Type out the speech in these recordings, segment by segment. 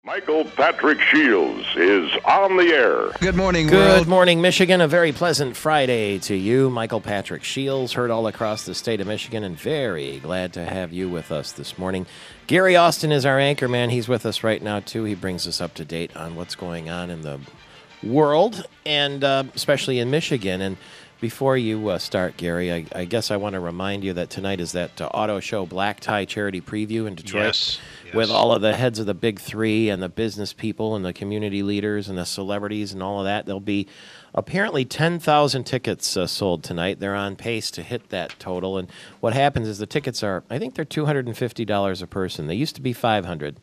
Michael Patrick Shields is on the air. Good morning, Good world. morning, Michigan. A very pleasant Friday to you. Michael Patrick Shields, heard all across the state of Michigan, and very glad to have you with us this morning. Gary Austin is our anchor man. He's with us right now, too. He brings us up to date on what's going on in the world, and especially in Michigan. And before you start, Gary, I guess I want to remind you that tonight is that auto show Black Tie Charity Preview in Detroit. Yes. With all of the heads of the big three and the business people and the community leaders and the celebrities and all of that. There'll be apparently 10,000 tickets sold tonight. They're on pace to hit that total. And what happens is the tickets are, I think they're $250 a person. They used to be $500.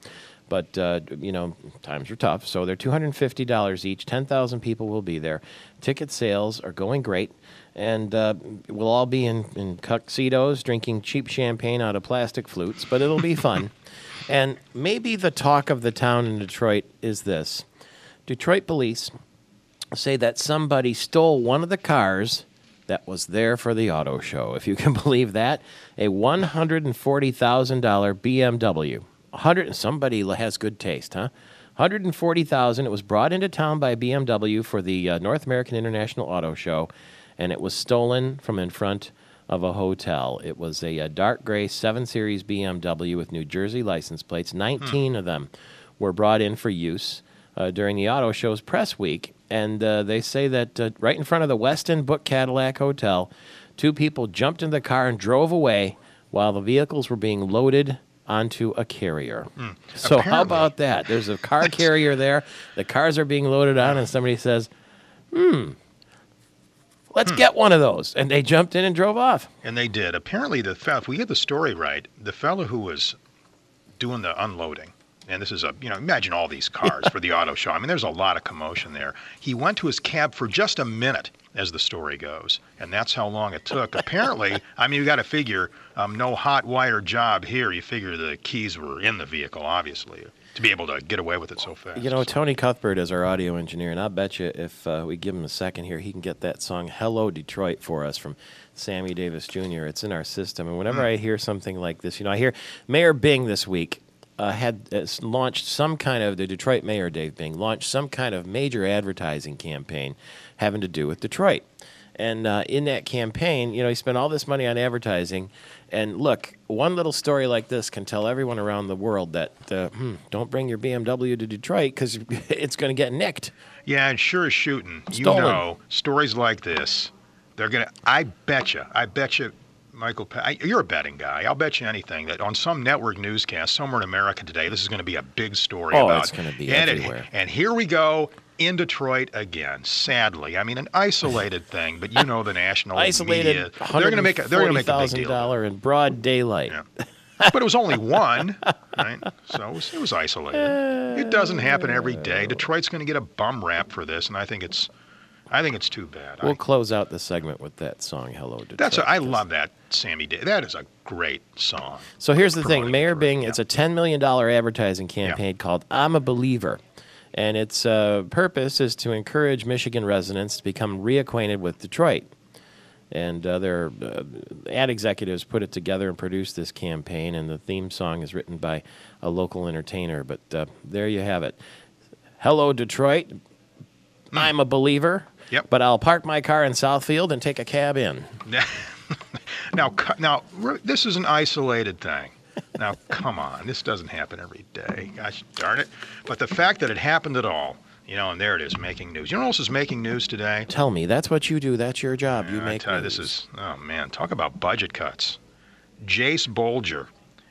But, times are tough. So they're $250 each. 10,000 people will be there. Ticket sales are going great. And we'll all be in tuxedos drinking cheap champagne out of plastic flutes. But it'll be fun. And maybe the talk of the town in Detroit is this. Detroit police say that somebody stole one of the cars that was there for the auto show. If you can believe that, a $140,000 BMW. Somebody has good taste, huh? $140,000. It was brought into town by BMW for the North American International Auto Show, and it was stolen from in front of a hotel. It was a dark gray 7 Series BMW with New Jersey license plates. 19 of them were brought in for use during the auto show's press week. And they say that right in front of the Westin Book Cadillac Hotel, 2 people jumped in the car and drove away while the vehicles were being loaded onto a carrier. So Apparently. how about that? There's a car carrier there. The cars are being loaded on, and somebody says, let's get one of those. And they jumped in and drove off. And they did. Apparently, if we get the story right, the fellow who was doing the unloading, and this is imagine all these cars for the auto show. I mean, there's a lot of commotion there. He went to his cab for just a minute, as the story goes, and that's how long it took. Apparently, you got to figure, no hot wire job here. You figure the keys were in the vehicle, obviously, to be able to get away with it so fast. Tony Cuthbert is our audio engineer, and I'll bet you if we give him a second here, he can get that song Hello Detroit for us from Sammy Davis Jr. It's in our system, and whenever I hear something like this, I hear Mayor Bing this week had launched some kind of, the Detroit mayor, Dave Bing, launched some kind of major advertising campaign having to do with Detroit. And in that campaign, he spent all this money on advertising. And look, one little story like this can tell everyone around the world that don't bring your BMW to Detroit because it's going to get nicked. Yeah, and sure as shooting. Stolen. Stories like this, they're going to, I bet you, Michael, you're a betting guy. I'll bet you anything that on some network newscast somewhere in America today, this is going to be a big story about. Oh, it's going to be everywhere. And here we go in Detroit again. Sadly, an isolated thing, but the national Isolated media, they're going to make a big deal. $140,000 in broad daylight. Yeah. But it was only one, right? So it was isolated. It doesn't happen every day. Detroit's going to get a bum rap for this, and I think it's too bad. We'll close out the segment with that song, Hello Detroit. I love that, Sammy Day. That is a great song. So here's the thing. Promoting Mayor Detroit, Bing, yeah. it's a $10 million advertising campaign called I'm a Believer. And its purpose is to encourage Michigan residents to become reacquainted with Detroit. And their ad executives put it together and produced this campaign, and the theme song is written by a local entertainer. But there you have it. Hello, Detroit. I'm a believer. Yep. But I'll park my car in Southfield and take a cab in. Now, this is an isolated thing. Now, come on. This doesn't happen every day. Gosh darn it. But the fact that it happened at all, and there it is, making news. You know what else is making news today? Tell me. That's what you do. That's your job. You make I tell you, news. talk about budget cuts. Jace Bolger,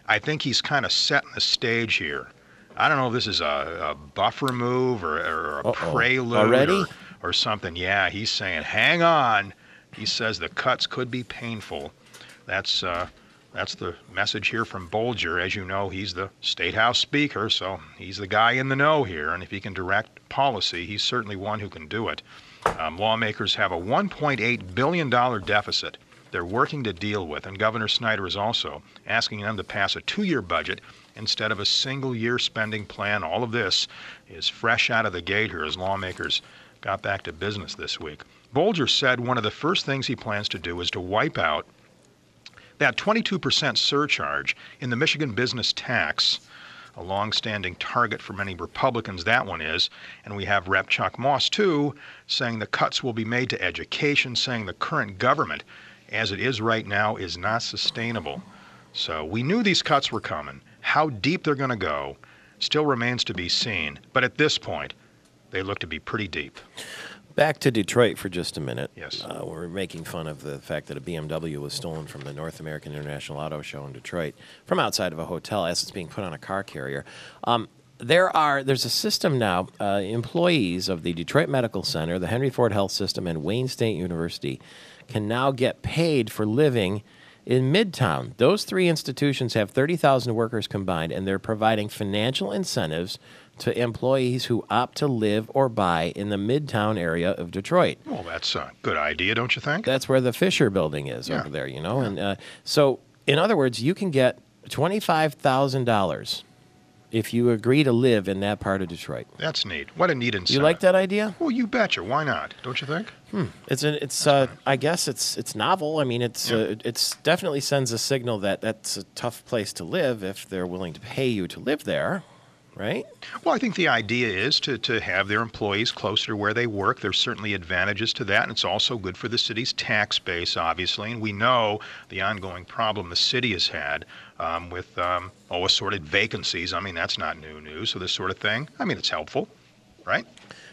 I think he's kind of setting the stage here. I don't know if this is a buffer move or a prelude Already? or something. Yeah, he's saying, hang on. He says the cuts could be painful. That's the message here from Bolger. As you know, he's the State House Speaker, so he's the guy in the know here. And if he can direct policy, he's certainly one who can do it. Lawmakers have a $1.8 billion deficit they're working to deal with, and Governor Snyder is also asking them to pass a 2-year budget instead of a single-year spending plan. All of this is fresh out of the gate here as lawmakers got back to business this week. Bolger said one of the first things he plans to do is to wipe out that 22% surcharge in the Michigan business tax a long-standing target for many Republicans, that one is. And we have Rep. Chuck Moss, too, saying the cuts will be made to education, saying the current government, as it is right now, is not sustainable. So we knew these cuts were coming. How deep they're going to go still remains to be seen. But at this point, they look to be pretty deep. Back to Detroit for just a minute. Yes. We're making fun of the fact that a BMW was stolen from the North American International Auto Show in Detroit from outside of a hotel as it's being put on a car carrier. There's a system now. Employees of the Detroit Medical Center, the Henry Ford Health System, and Wayne State University can now get paid for living in Midtown. Those three institutions have 30,000 workers combined, and they're providing financial incentives to employees who opt to live or buy in the Midtown area of Detroit. Well, that's a good idea, don't you think? That's where the Fisher Building is over there, you know. And so, in other words, you can get $25,000 if you agree to live in that part of Detroit. That's neat. What a neat incentive. You like that idea? Well, you betcha. Why not? Don't you think? I guess it's novel. I mean, it's definitely sends a signal that that's a tough place to live if they're willing to pay you to live there, right? Well, I think the idea is to have their employees closer to where they work. There's certainly advantages to that, and it's also good for the city's tax base, obviously. And we know the ongoing problem the city has had with assorted vacancies. I mean, that's not new news, so this sort of thing. I mean, it's helpful, right?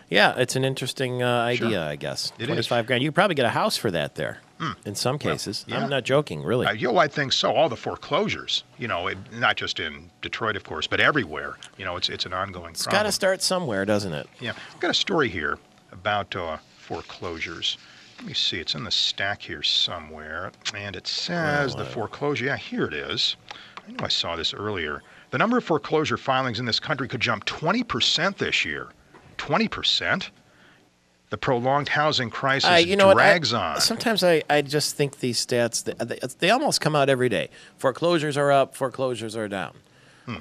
Yeah, it's an interesting idea, Sure. I guess. It is. 25 grand. You could probably get a house for that there in some cases. yeah. I'm not joking, really. I think so. All the foreclosures, not just in Detroit, of course, but everywhere. It's an ongoing It's problem. got to start somewhere, doesn't it? Yeah. I've got a story here about foreclosures. Let me see. It's in the stack here somewhere. And it says the foreclosure. Yeah, here it is. I knew I saw this earlier. The number of foreclosure filings in this country could jump 20% this year. 20%? The prolonged housing crisis drags on. Sometimes I just think these stats, they almost come out every day. Foreclosures are up, foreclosures are down.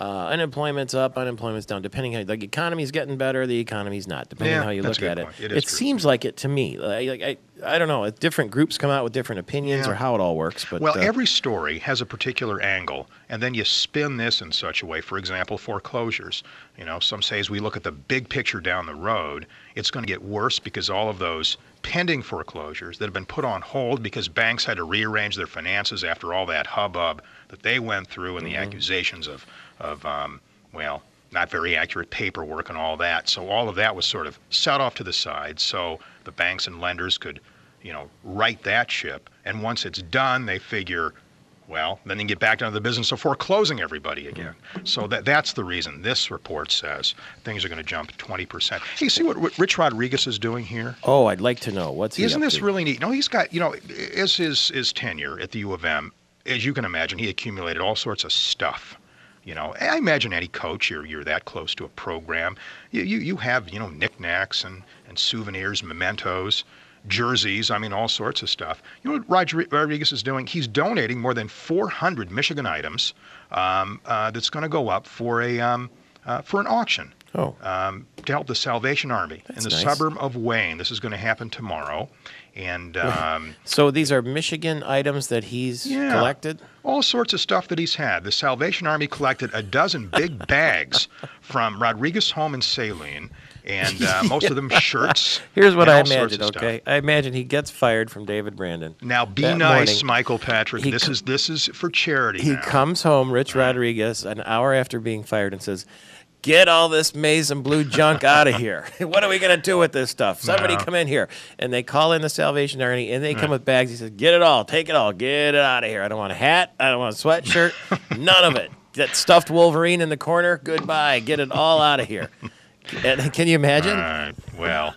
Unemployment's up, unemployment's down. Depending how the economy's getting better, the economy's not. Depending on how you that's look a at good it. point. It is true. Seems like it to me. I don't know. Different groups come out with different opinions or how it all works. But well, every story has a particular angle, and then you spin this in such a way. For example, foreclosures. Some say as we look at the big picture down the road, it's going to get worse because all of those pending foreclosures that have been put on hold because banks had to rearrange their finances after all that hubbub that they went through and the accusations of not very accurate paperwork and all that. So all of that was sort of set off to the side so the banks and lenders could, right that ship. And once it's done, they figure, then they can get back down to the business of foreclosing everybody again. So that's the reason this report says things are going to jump 20%. Hey, you see what Rich Rodriguez is doing here? Oh, I'd like to know. What's he Isn't up this to? really neat? No, he's got, as his tenure at the U of M, as you can imagine, he accumulated all sorts of stuff. I imagine any coach, you're that close to a program, you have, knickknacks and souvenirs, mementos, jerseys, all sorts of stuff. You know what Rodriguez is doing? He's donating more than 400 Michigan items that's going to go up for an auction. To help the Salvation Army in the suburb of Wayne. This is going to happen tomorrow. And so these are Michigan items that he's collected? All sorts of stuff that he's had. The Salvation Army collected a dozen big bags from Rodriguez' home in Saline, and most of them shirts. Here's what I all sorts imagine, of stuff. okay? I imagine he gets fired from David Brandon. Now, be that nice, morning. Michael Patrick. This is for charity He now. comes home, Rich Rodriguez, an hour after being fired and says, "Get all this maize and blue junk out of here. What are we going to do with this stuff? Somebody come in here." And they call in the Salvation Army, and they come with bags. He says, "Get it all. Take it all. Get it out of here. I don't want a hat. I don't want a sweatshirt. None of it. That stuffed Wolverine in the corner, goodbye. Get it all out of here." And can you imagine? Well,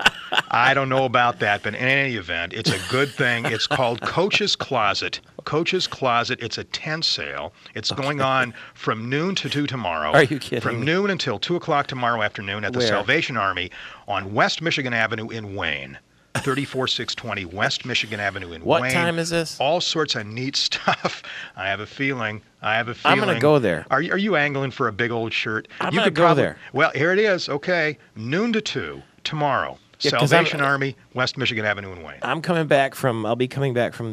I don't know about that, but in any event, it's a good thing. It's called Coach's Closet. Coach's Closet. It's a tent sale. It's going on from noon to 2 tomorrow. Are you kidding From me? noon until 2 o'clock tomorrow afternoon at the Where? Salvation Army on West Michigan Avenue in Wayne. 34620 West Michigan Avenue in Wayne. What time is this? All sorts of neat stuff. I have a feeling. I'm going to go there. Are you angling for a big old shirt? I'm You gonna could go probably- there. Well, here it is. Okay, noon to 2 tomorrow. Yeah, 'cause Salvation Army, West Michigan Avenue in Wayne. I'll be coming back from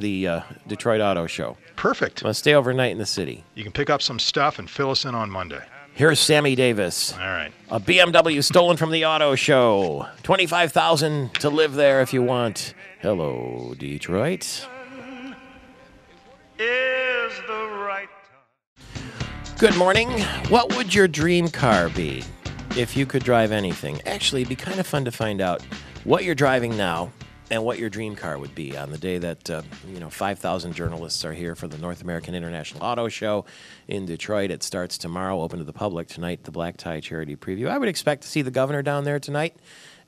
the Detroit Auto Show. Perfect. I'm going to stay overnight in the city. You can pick up some stuff and fill us in on Monday. Here's Sammy Davis. All right. A BMW stolen from the auto show. $25,000 to live there if you want. Hello, Detroit. Is the right Good morning. What would your dream car be if you could drive anything? Actually, it'd be kind of fun to find out what you're driving now and what your dream car would be on the day that 5,000 journalists are here for the North American International Auto Show in Detroit. It starts tomorrow, open to the public. Tonight, the Black Tie Charity Preview. I would expect to see the governor down there tonight,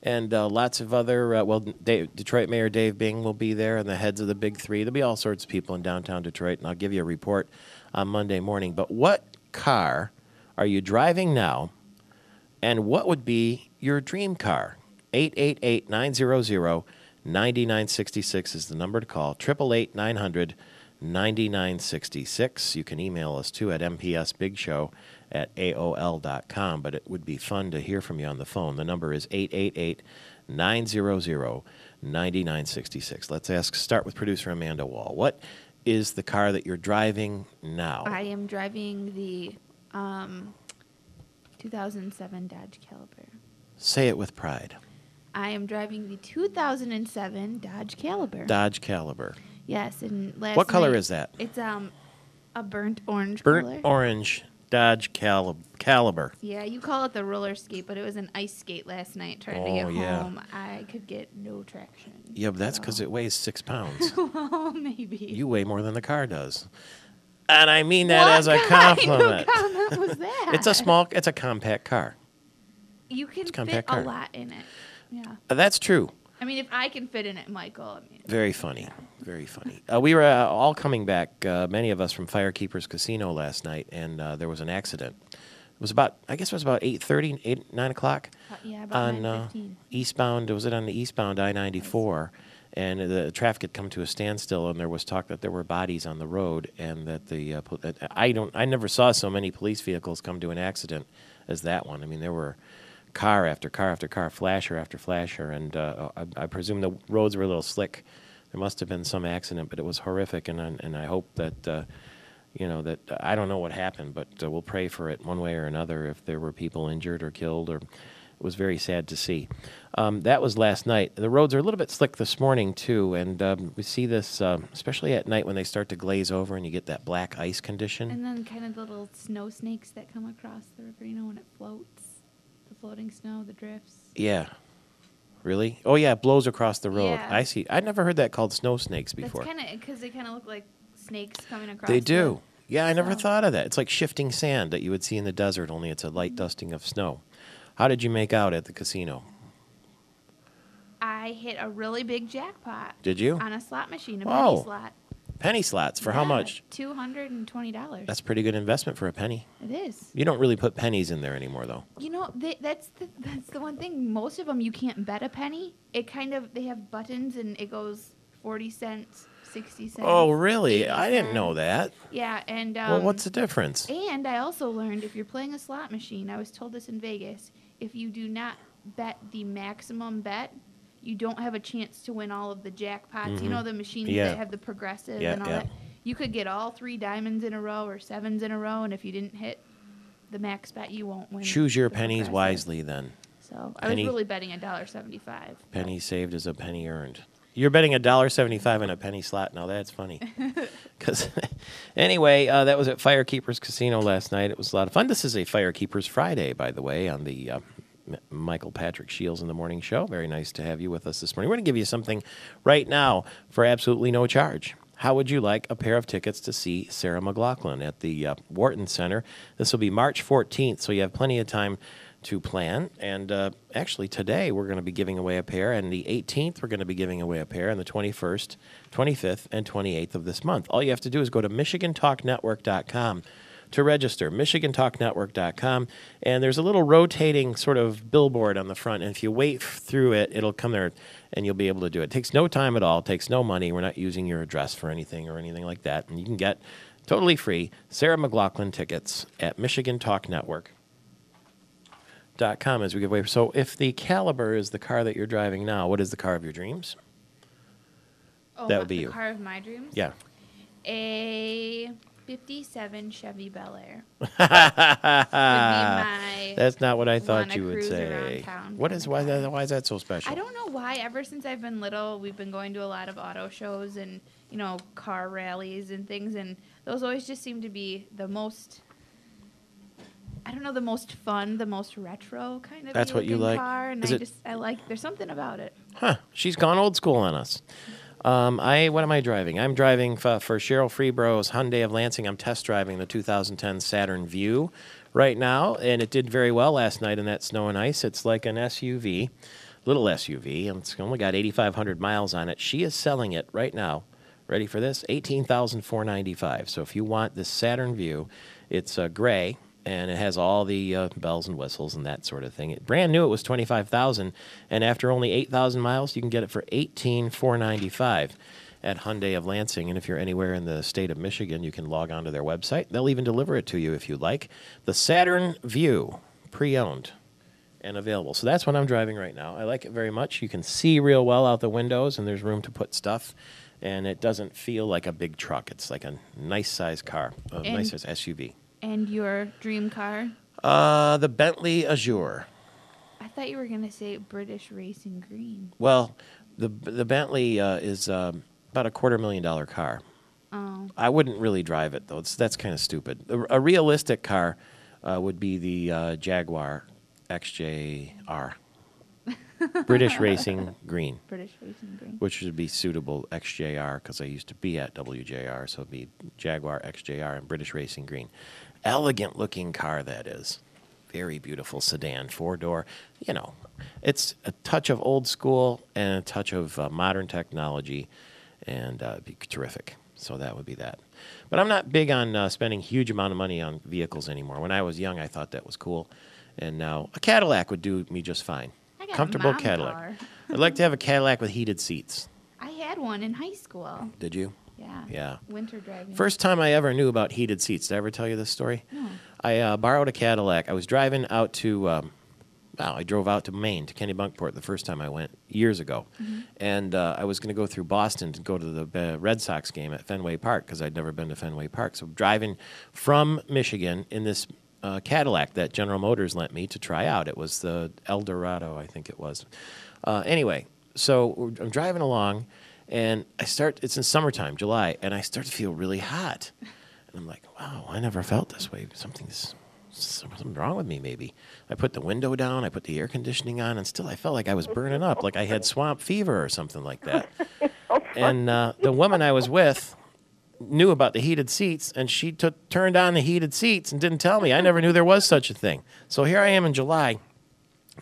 and lots of other, Detroit Mayor Dave Bing will be there, and the heads of the big three. There'll be all sorts of people in downtown Detroit, and I'll give you a report on Monday morning. But what car are you driving now, and what would be your dream car? 888-900-9966 is the number to call. 888-900-9966. You can email us, too, at mpsbigshow@aol.com, but it would be fun to hear from you on the phone. The number is 888-900-9966. Let's start with producer Amanda Wall. What is the car that you're driving now? I am driving the 2007 Dodge Caliber. Say it with pride. I am driving the 2007 Dodge Caliber. Dodge Caliber. Yes, and last What color night- is that? It's a burnt orange color. Burnt orange Dodge Caliber. Yeah, you call it the roller skate, but it was an ice skate last night trying to Oh, get yeah. home. I could get no traction. Yeah, but that's because it weighs 6 pounds. Oh, maybe. You weigh more than the car does. And I mean that What as a kind compliment. of comment was that? It's a compact car. You can fit compact a car. lot in it. Yeah. That's true. I mean, if I can fit in it, Michael, I mean. Very funny. Very funny. We were all coming back, many of us from Firekeepers Casino last night, and there was an accident. It was about 8:30, 9 o'clock Yeah, about on 9:15. eastbound. Was it on the eastbound I-94? And the traffic had come to a standstill, and there was talk that there were bodies on the road, and that I never saw so many police vehicles come to an accident as that one. I mean, there were car after car after car, flasher after flasher, and I presume the roads were a little slick. There must have been some accident, but it was horrific, and I hope that that I don't know what happened, but we'll pray for it one way or another if there were people injured or killed. Or it was very sad to see. That was last night. The roads are a little bit slick this morning too, and we see this especially at night when they start to glaze over and you get that black ice condition. And then kind of the little snow snakes that come across the river, when it floats. The floating snow, the drifts. Yeah. Really? Oh, yeah, it blows across the road. Yeah. I see. I'd never heard that called snow snakes before. That's kind of because they kind of look like snakes coming across. They do. Yeah, I never So- thought of that. It's like shifting sand that you would see in the desert, only it's a light dusting of snow. How did you make out at the casino? I hit a really big jackpot. Did you? On a slot machine, a Oh, penny slot. Penny slots. For how much? $220. That's a pretty good investment for a penny. It is. You don't really put pennies in there anymore, though. That's the one thing. Most of them you can't bet a penny. They have buttons and it goes 40 cents, 60 cents. Oh, really? 80 I didn't know cents. that. Yeah, and Well, what's the difference? And I also learned if you're playing a slot machine, I was told this in Vegas, if you do not bet the maximum bet, you don't have a chance to win all of the jackpots. You know the machines Yeah. that have the progressive Yeah, and all yeah. that. You could get all 3 diamonds in a row or 7s in a row, and if you didn't hit the max bet, you won't win. Choose your the pennies progressive. wisely, then. So I Penny- was really betting $1.75. Penny saved is a penny earned. You're betting $1.75 on a penny slot. Now that's funny. Anyway, that was at Firekeepers Casino last night. It was a lot of fun. This is a Firekeepers Friday, by the way, on the Michael Patrick Shields in the Morning Show. Very nice to have you with us this morning. We're going to give you something right now for absolutely no charge. How would you like a pair of tickets to see Sarah McLachlan at the Wharton Center? This will be March 14th, so you have plenty of time to plan. And actually, today we're going to be giving away a pair, and the 18th we're going to be giving away a pair, and the 21st, 25th, and 28th of this month. All you have to do is go to MichiganTalkNetwork.com to register, MichiganTalkNetwork.com, and there's a little rotating sort of billboard on the front, and if you wait through it, it'll come there, and you'll be able to do it. It takes no time at all. It takes no money. We're not using your address for anything or anything like that, and you can get totally free Sarah McLachlan tickets at MichiganTalkNetwork.com as we give away. So if the Caliber is the car that you're driving now, what is the car of your dreams? Oh, That would be the you. car of my dreams? Yeah. A '57 Chevy Bel Air. Would be my That's not what I thought wanna you would cruise say. around town What kinda is car. why is that so special? I don't know why. Ever since I've been little, we've been going to a lot of auto shows and car rallies and things, and those always just seem to be the most. I don't know, the most fun, the most retro kind of. That's what you looking like? Car, and Is it- I like. There's something about it. Huh? She's gone old school on us. What am I driving? I'm driving for Cheryl Freeboro's Hyundai of Lansing. I'm test driving the 2010 Saturn Vue right now, and it did very well last night in that snow and ice. It's like an SUV, little SUV, and it's only got 8,500 miles on it. She is selling it right now. Ready for this? $18,495. So if you want this Saturn Vue, it's gray. And it has all the bells and whistles and that sort of thing. Brand new, it was $25,000, and after only 8,000 miles, you can get it for $18,495 at Hyundai of Lansing. And if you're anywhere in the state of Michigan, you can log on to their website. They'll even deliver it to you if you like. The Saturn Vue, pre-owned and available. So that's what I'm driving right now. I like it very much. You can see real well out the windows, and there's room to put stuff. And it doesn't feel like a big truck. It's like a nice-sized car, a nice-sized SUV. And your dream car? The Bentley Azure. I thought you were gonna say British Racing Green. Well, the Bentley is about a $250,000 car. Oh. I wouldn't really drive it though. That's kind of stupid. A realistic car would be the Jaguar XJR, British Racing Green, British Racing Green. which would be suitable XJR because I used to be at WJR, so it'd be Jaguar XJR and British Racing Green. Elegant looking car that is. Very beautiful sedan, 4-door. It's a touch of old school and a touch of modern technology, and it'd be terrific. So that would be that. But I'm not big on spending huge amount of money on vehicles anymore. When I was young, I thought that was cool, and now a Cadillac would do me just fine. I got a Comfortable mom Cadillac. car. I'd like to have a Cadillac with heated seats. I had one in high school. Did you? Yeah. Yeah. Winter driving. First time I ever knew about heated seats. Did I ever tell you this story? No. I borrowed a Cadillac. I was driving out to, I drove out to Maine, to Kennebunkport the first time I went years ago. Mm-hmm. And I was going to go through Boston to go to the Red Sox game at Fenway Park because I'd never been to Fenway Park. So driving from Michigan in this Cadillac that General Motors lent me to try out. It was the Eldorado, I think it was. Anyway, so I'm driving along. And it's in summertime, July, and I start to feel really hot. And I'm like, wow, I never felt this way. Something's wrong with me, maybe. I put the window down, I put the air conditioning on, and still I felt like I was burning up, like I had swamp fever or something like that. And the woman I was with knew about the heated seats, and she turned on the heated seats and didn't tell me. I never knew there was such a thing. So here I am in July.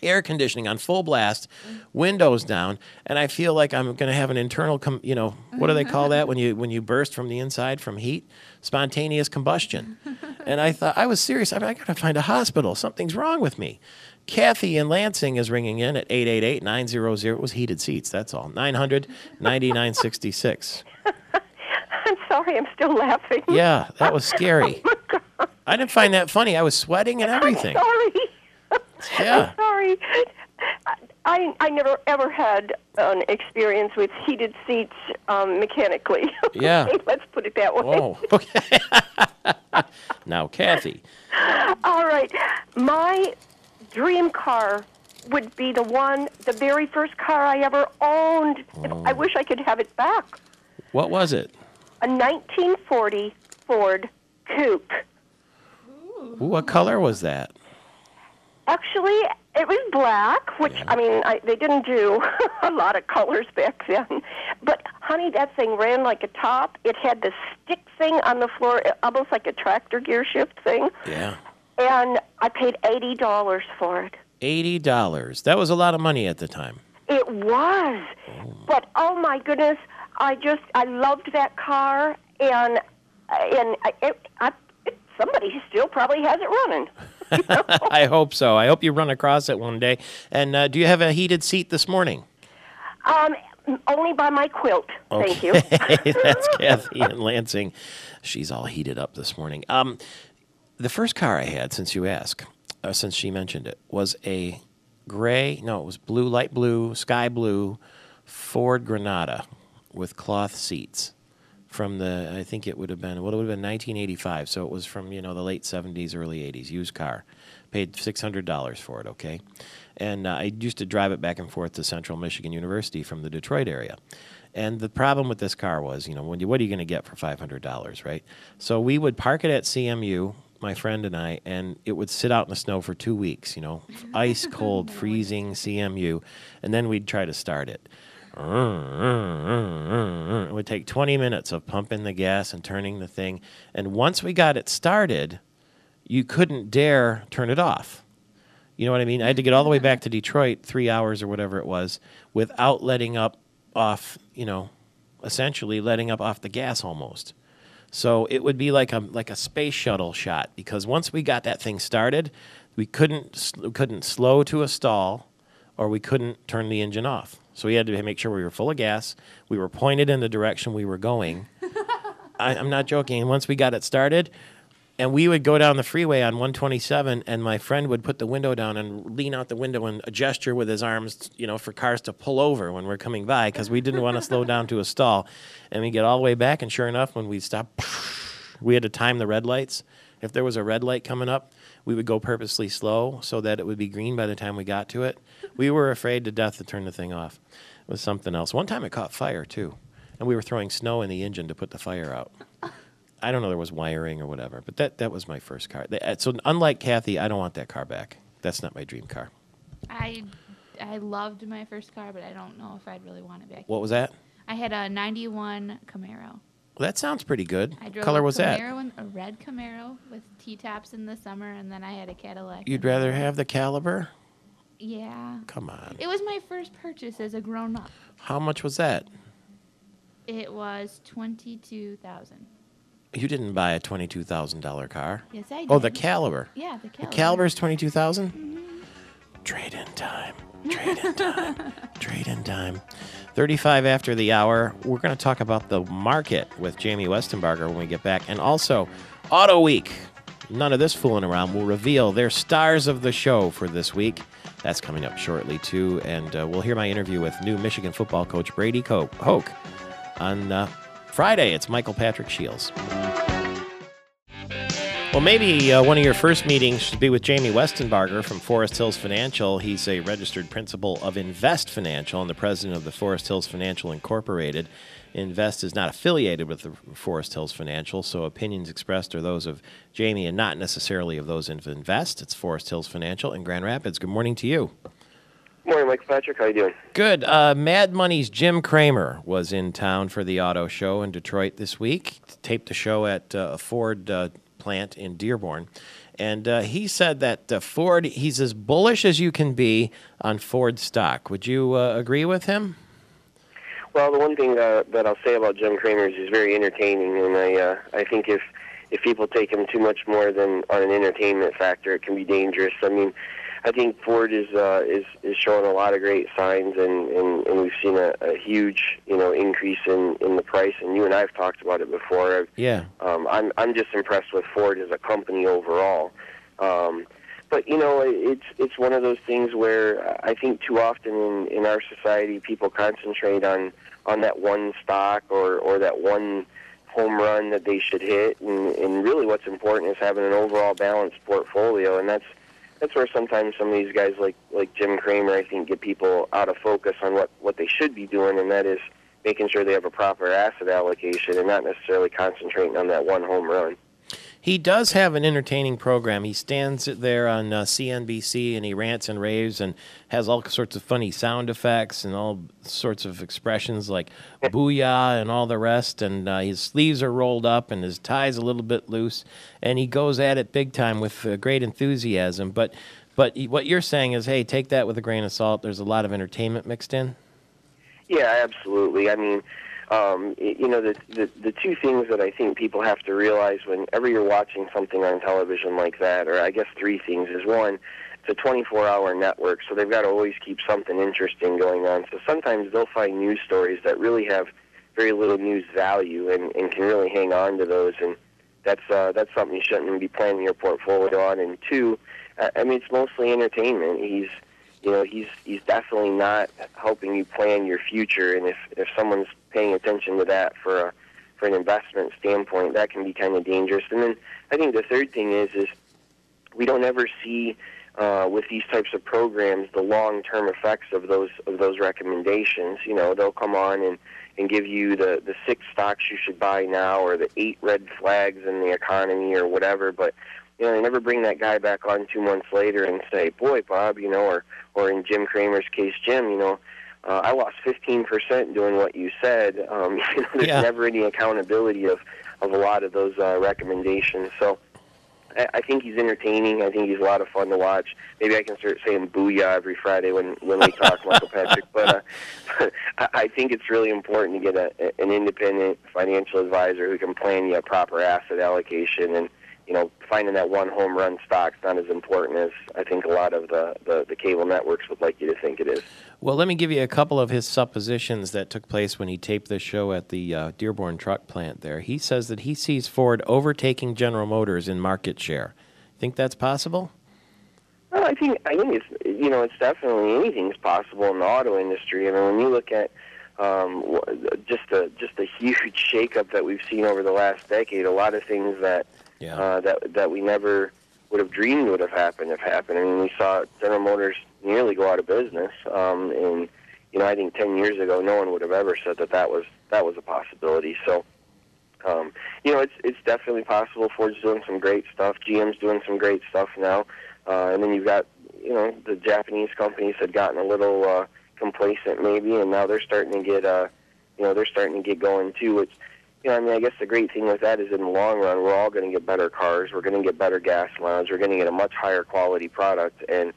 Air conditioning on full blast, windows down, and I feel like I'm going to have an internal, what do they call that when you burst from the inside from heat? Spontaneous combustion. And I thought, I was serious. I got to find a hospital. Something's wrong with me. Kathy in Lansing is ringing in at 888-900. It was heated seats, that's all. 900-9966. I'm sorry, I'm still laughing. Yeah, that was scary. I didn't find that funny. I was sweating and everything. I'm sorry. Yeah. I'm sorry. I never ever had an experience with heated seats mechanically. Yeah. Okay, let's put it that way. Oh, okay. Now, Kathy. All right. My dream car would be the very first car I ever owned. I wish I could have it back. What was it? A 1940 Ford Coupe. Ooh, what color was that? Actually, it was black, which, Yeah. they didn't do a lot of colors back then. But, honey, that thing ran like a top. It had the stick thing on the floor, almost like a tractor gear shift thing. Yeah. And I paid $80 for it. $80. That was a lot of money at the time. It was. But, oh, my goodness, I loved that car, and somebody still probably has it running. I hope so. I hope you run across it one day. And do you have a heated seat this morning? Only by my quilt. Thank you. That's Kathy in Lansing. She's all heated up this morning. The first car I had, since she mentioned it, was a it was light blue, sky blue Ford Granada with cloth seats. from the, I think it would have been, well, it would have been 1985. So it was from, the late 70s, early 80s, used car. Paid $600 for it, okay? And I used to drive it back and forth to Central Michigan University from the Detroit area. And the problem with this car was, what are you going to get for $500, right? So we would park it at CMU, my friend and I, and it would sit out in the snow for 2 weeks, ice cold, freezing CMU, and then we'd try to start it. It would take 20 minutes of pumping the gas and turning the thing. And once we got it started, you couldn't dare turn it off. You know what I mean? I had to get all the way back to Detroit, 3 hours or whatever it was, without letting up off, essentially letting up off the gas almost. So it would be like a space shuttle shot, because once we got that thing started, we couldn't slow to a stall, or we couldn't turn the engine off. So we had to make sure we were full of gas. We were pointed in the direction we were going. I'm not joking. And once we got it started, and we would go down the freeway on 127, and my friend would put the window down and lean out the window and gesture with his arms, for cars to pull over when we're coming by, because we didn't want to slow down to a stall. And we get all the way back, and sure enough, when we stopped, we had to time the red lights. If there was a red light coming up, we would go purposely slow so that it would be green by the time we got to it. We were afraid to death to turn the thing off. It was something else. One time it caught fire, too, and we were throwing snow in the engine to put the fire out. I don't know, there was wiring or whatever, but that was my first car. So unlike Kathy, I don't want that car back. That's not my dream car. I loved my first car, but I don't know if I'd really want it back. What was that? I had a 91 Camaro. Well, that sounds pretty good. I What drove color a was that? Camaro, a red Camaro with T-tops in the summer, and then I had a Cadillac. You'd rather have the Caliber? Yeah. Come on. It was my first purchase as a grown-up. How much was that? It was $22,000. You didn't buy a $22,000 car. Yes, I did. Oh, the Caliber. Yeah, the Caliber. The Caliber's $22,000? Trade in time. Trade in time. Trade in time. 35 after the hour. We're going to talk about the market with Jamie Westenbarger when we get back. And also, Auto Week. None of this fooling around. Will reveal their stars of the show for this week. That's coming up shortly, too. And we'll hear my interview with new Michigan football coach Brady Hoke on Friday. It's Michael Patrick Shields. Well, maybe one of your first meetings should be with Jamie Westenbarger from Forest Hills Financial. He's a registered principal of Invest Financial and the president of the Forest Hills Financial Incorporated. Invest is not affiliated with the Forest Hills Financial, so opinions expressed are those of Jamie and not necessarily of those of Invest. It's Forest Hills Financial in Grand Rapids. Good morning to you. Good morning, Mike Patrick. How you doing? Good. Mad Money's Jim Kramer was in town for the auto show in Detroit this week. Taped a show at a Ford plant in Dearborn. And he said that Ford, he's as bullish as you can be on Ford stock. Would you agree with him? Well, the one thing that I'll say about Jim Kramer is he's very entertaining, and I think if people take him too much more than on an entertainment factor, it can be dangerous. I mean, I think Ford is showing a lot of great signs, and we've seen a huge increase in the price. And you and I have talked about it before. Yeah. I'm just impressed with Ford as a company overall. But it's one of those things where I think too often in our society people concentrate on that one stock or that one home run that they should hit, and really what's important is having an overall balanced portfolio, and that's where sometimes some of these guys like Jim Kramer, I think, get people out of focus on what they should be doing, and that is making sure they have a proper asset allocation and not necessarily concentrating on that one home run. He does have an entertaining program. He stands there on CNBC and he rants and raves and has all sorts of funny sound effects and all sorts of expressions like booyah and all the rest. And his sleeves are rolled up and his tie's a little bit loose. And he goes at it big time with great enthusiasm. But what you're saying is, hey, take that with a grain of salt. There's a lot of entertainment mixed in. Yeah, absolutely. I mean, the two things that I think people have to realize whenever you're watching something on television like that, or I guess three things, is one, it's a 24-hour network, so they've got to always keep something interesting going on. So sometimes they'll find news stories that really have very little news value and can really hang on to those, and that's something you shouldn't be planning your portfolio on. And two, I mean, it's mostly entertainment. He's definitely not helping you plan your future, and if someone's paying attention to that for for an investment standpoint, that can be kind of dangerous. And then I think the third thing is we don't ever see with these types of programs the long-term effects of those recommendations. You know, they'll come on and give you the 6 stocks you should buy now, or the 8 red flags in the economy, or whatever. But you know, they never bring that guy back on 2 months later and say, "Boy, Bob, you know," or in Jim Cramer's case, "Jim, you know, I lost 15% doing what you said." You know, there's never any accountability of a lot of those recommendations. So I think he's entertaining. I think he's a lot of fun to watch. Maybe I can start saying "booyah" every Friday when we talk, Michael Patrick. But I think it's really important to get an independent financial advisor who can plan you a proper asset allocation. And you know, finding that one home run stock's not as important as I think a lot of the cable networks would like you to think it is. Well, let me give you a couple of his suppositions that took place when he taped the show at the Dearborn truck plant there. He says that he sees Ford overtaking General Motors in market share. Think that's possible? Well, I think it's, you know, it's definitely, anything's possible in the auto industry. I mean, when you look at just a huge shakeup that we've seen over the last decade, a lot of things that we never would have dreamed would have happened have happened. I mean, we saw General Motors nearly go out of business, and you know, I think 10 years ago, no one would have ever said that was a possibility. So, you know, it's definitely possible. Ford's doing some great stuff. GM's doing some great stuff now, and then you've got, you know, the Japanese companies had gotten a little complacent maybe, and now they're starting to get, you know, they're starting to get going too. Which, you know, I mean, I guess the great thing with that is in the long run, we're all going to get better cars. We're going to get better gas mileage. We're going to get a much higher quality product. And,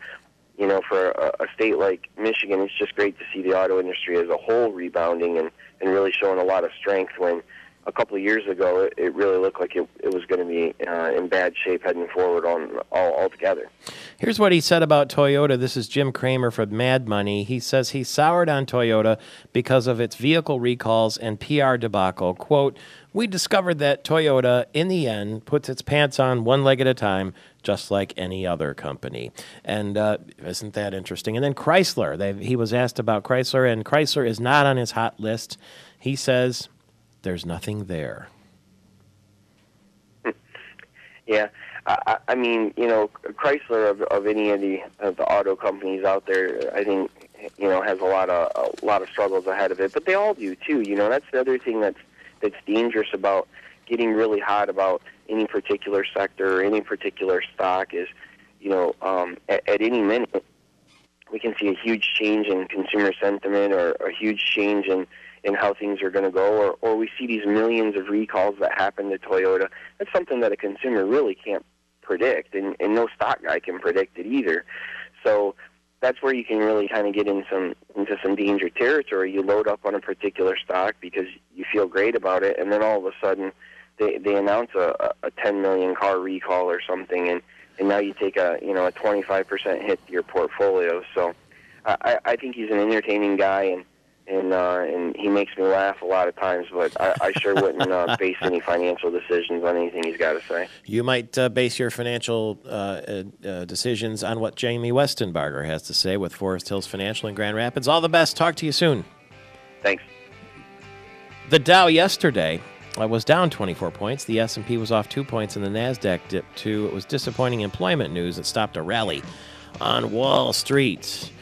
you know, for a state like Michigan, it's just great to see the auto industry as a whole rebounding and really showing a lot of strength when a couple of years ago it really looked like it was going to be in bad shape heading forward altogether. Here's what he said about Toyota. This is Jim Cramer from Mad Money. He says he soured on Toyota because of its vehicle recalls and PR debacle. Quote, "We discovered that Toyota, in the end, puts its pants on one leg at a time, just like any other company." And isn't that interesting? And then Chrysler. He was asked about Chrysler, and Chrysler is not on his hot list. He says there's nothing there. Yeah. I mean, you know, Chrysler of any of the auto companies out there, I think, you know, has a lot of struggles ahead of it. But they all do too. You know, that's the other thing that's dangerous about getting really hot about any particular sector or any particular stock is, you know, at any minute we can see a huge change in consumer sentiment or a huge change in how things are going to go, or we see these millions of recalls that happen to Toyota. That's something that a consumer really can't predict, and no stock guy can predict it either. So that's where you can really kind of get into some danger territory. You load up on a particular stock because you feel great about it, and then all of a sudden they announce a 10 million car recall or something, and now you take a 25% hit to your portfolio. So I think he's an entertaining guy, and he makes me laugh a lot of times, but I sure wouldn't base any financial decisions on anything he's got to say. You might base your financial decisions on what Jamie Westenbarger has to say with Forest Hills Financial in Grand Rapids. All the best. Talk to you soon. Thanks. The Dow yesterday was down 24 points. The S&P was off 2 points, and the NASDAQ dipped 2. It was disappointing employment news that stopped a rally on Wall Street.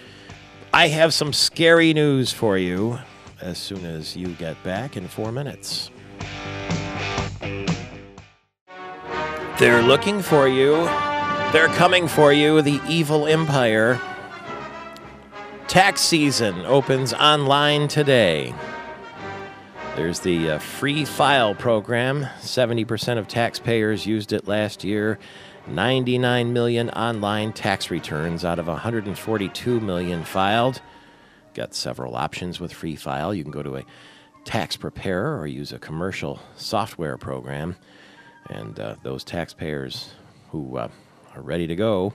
I have some scary news for you as soon as you get back in 4 minutes. They're looking for you. They're coming for you, the evil empire. Tax season opens online today. There's the free file program. 70% of taxpayers used it last year. 99 million online tax returns out of 142 million filed. Got several options with Free File. You can go to a tax preparer or use a commercial software program. And those taxpayers who are ready to go,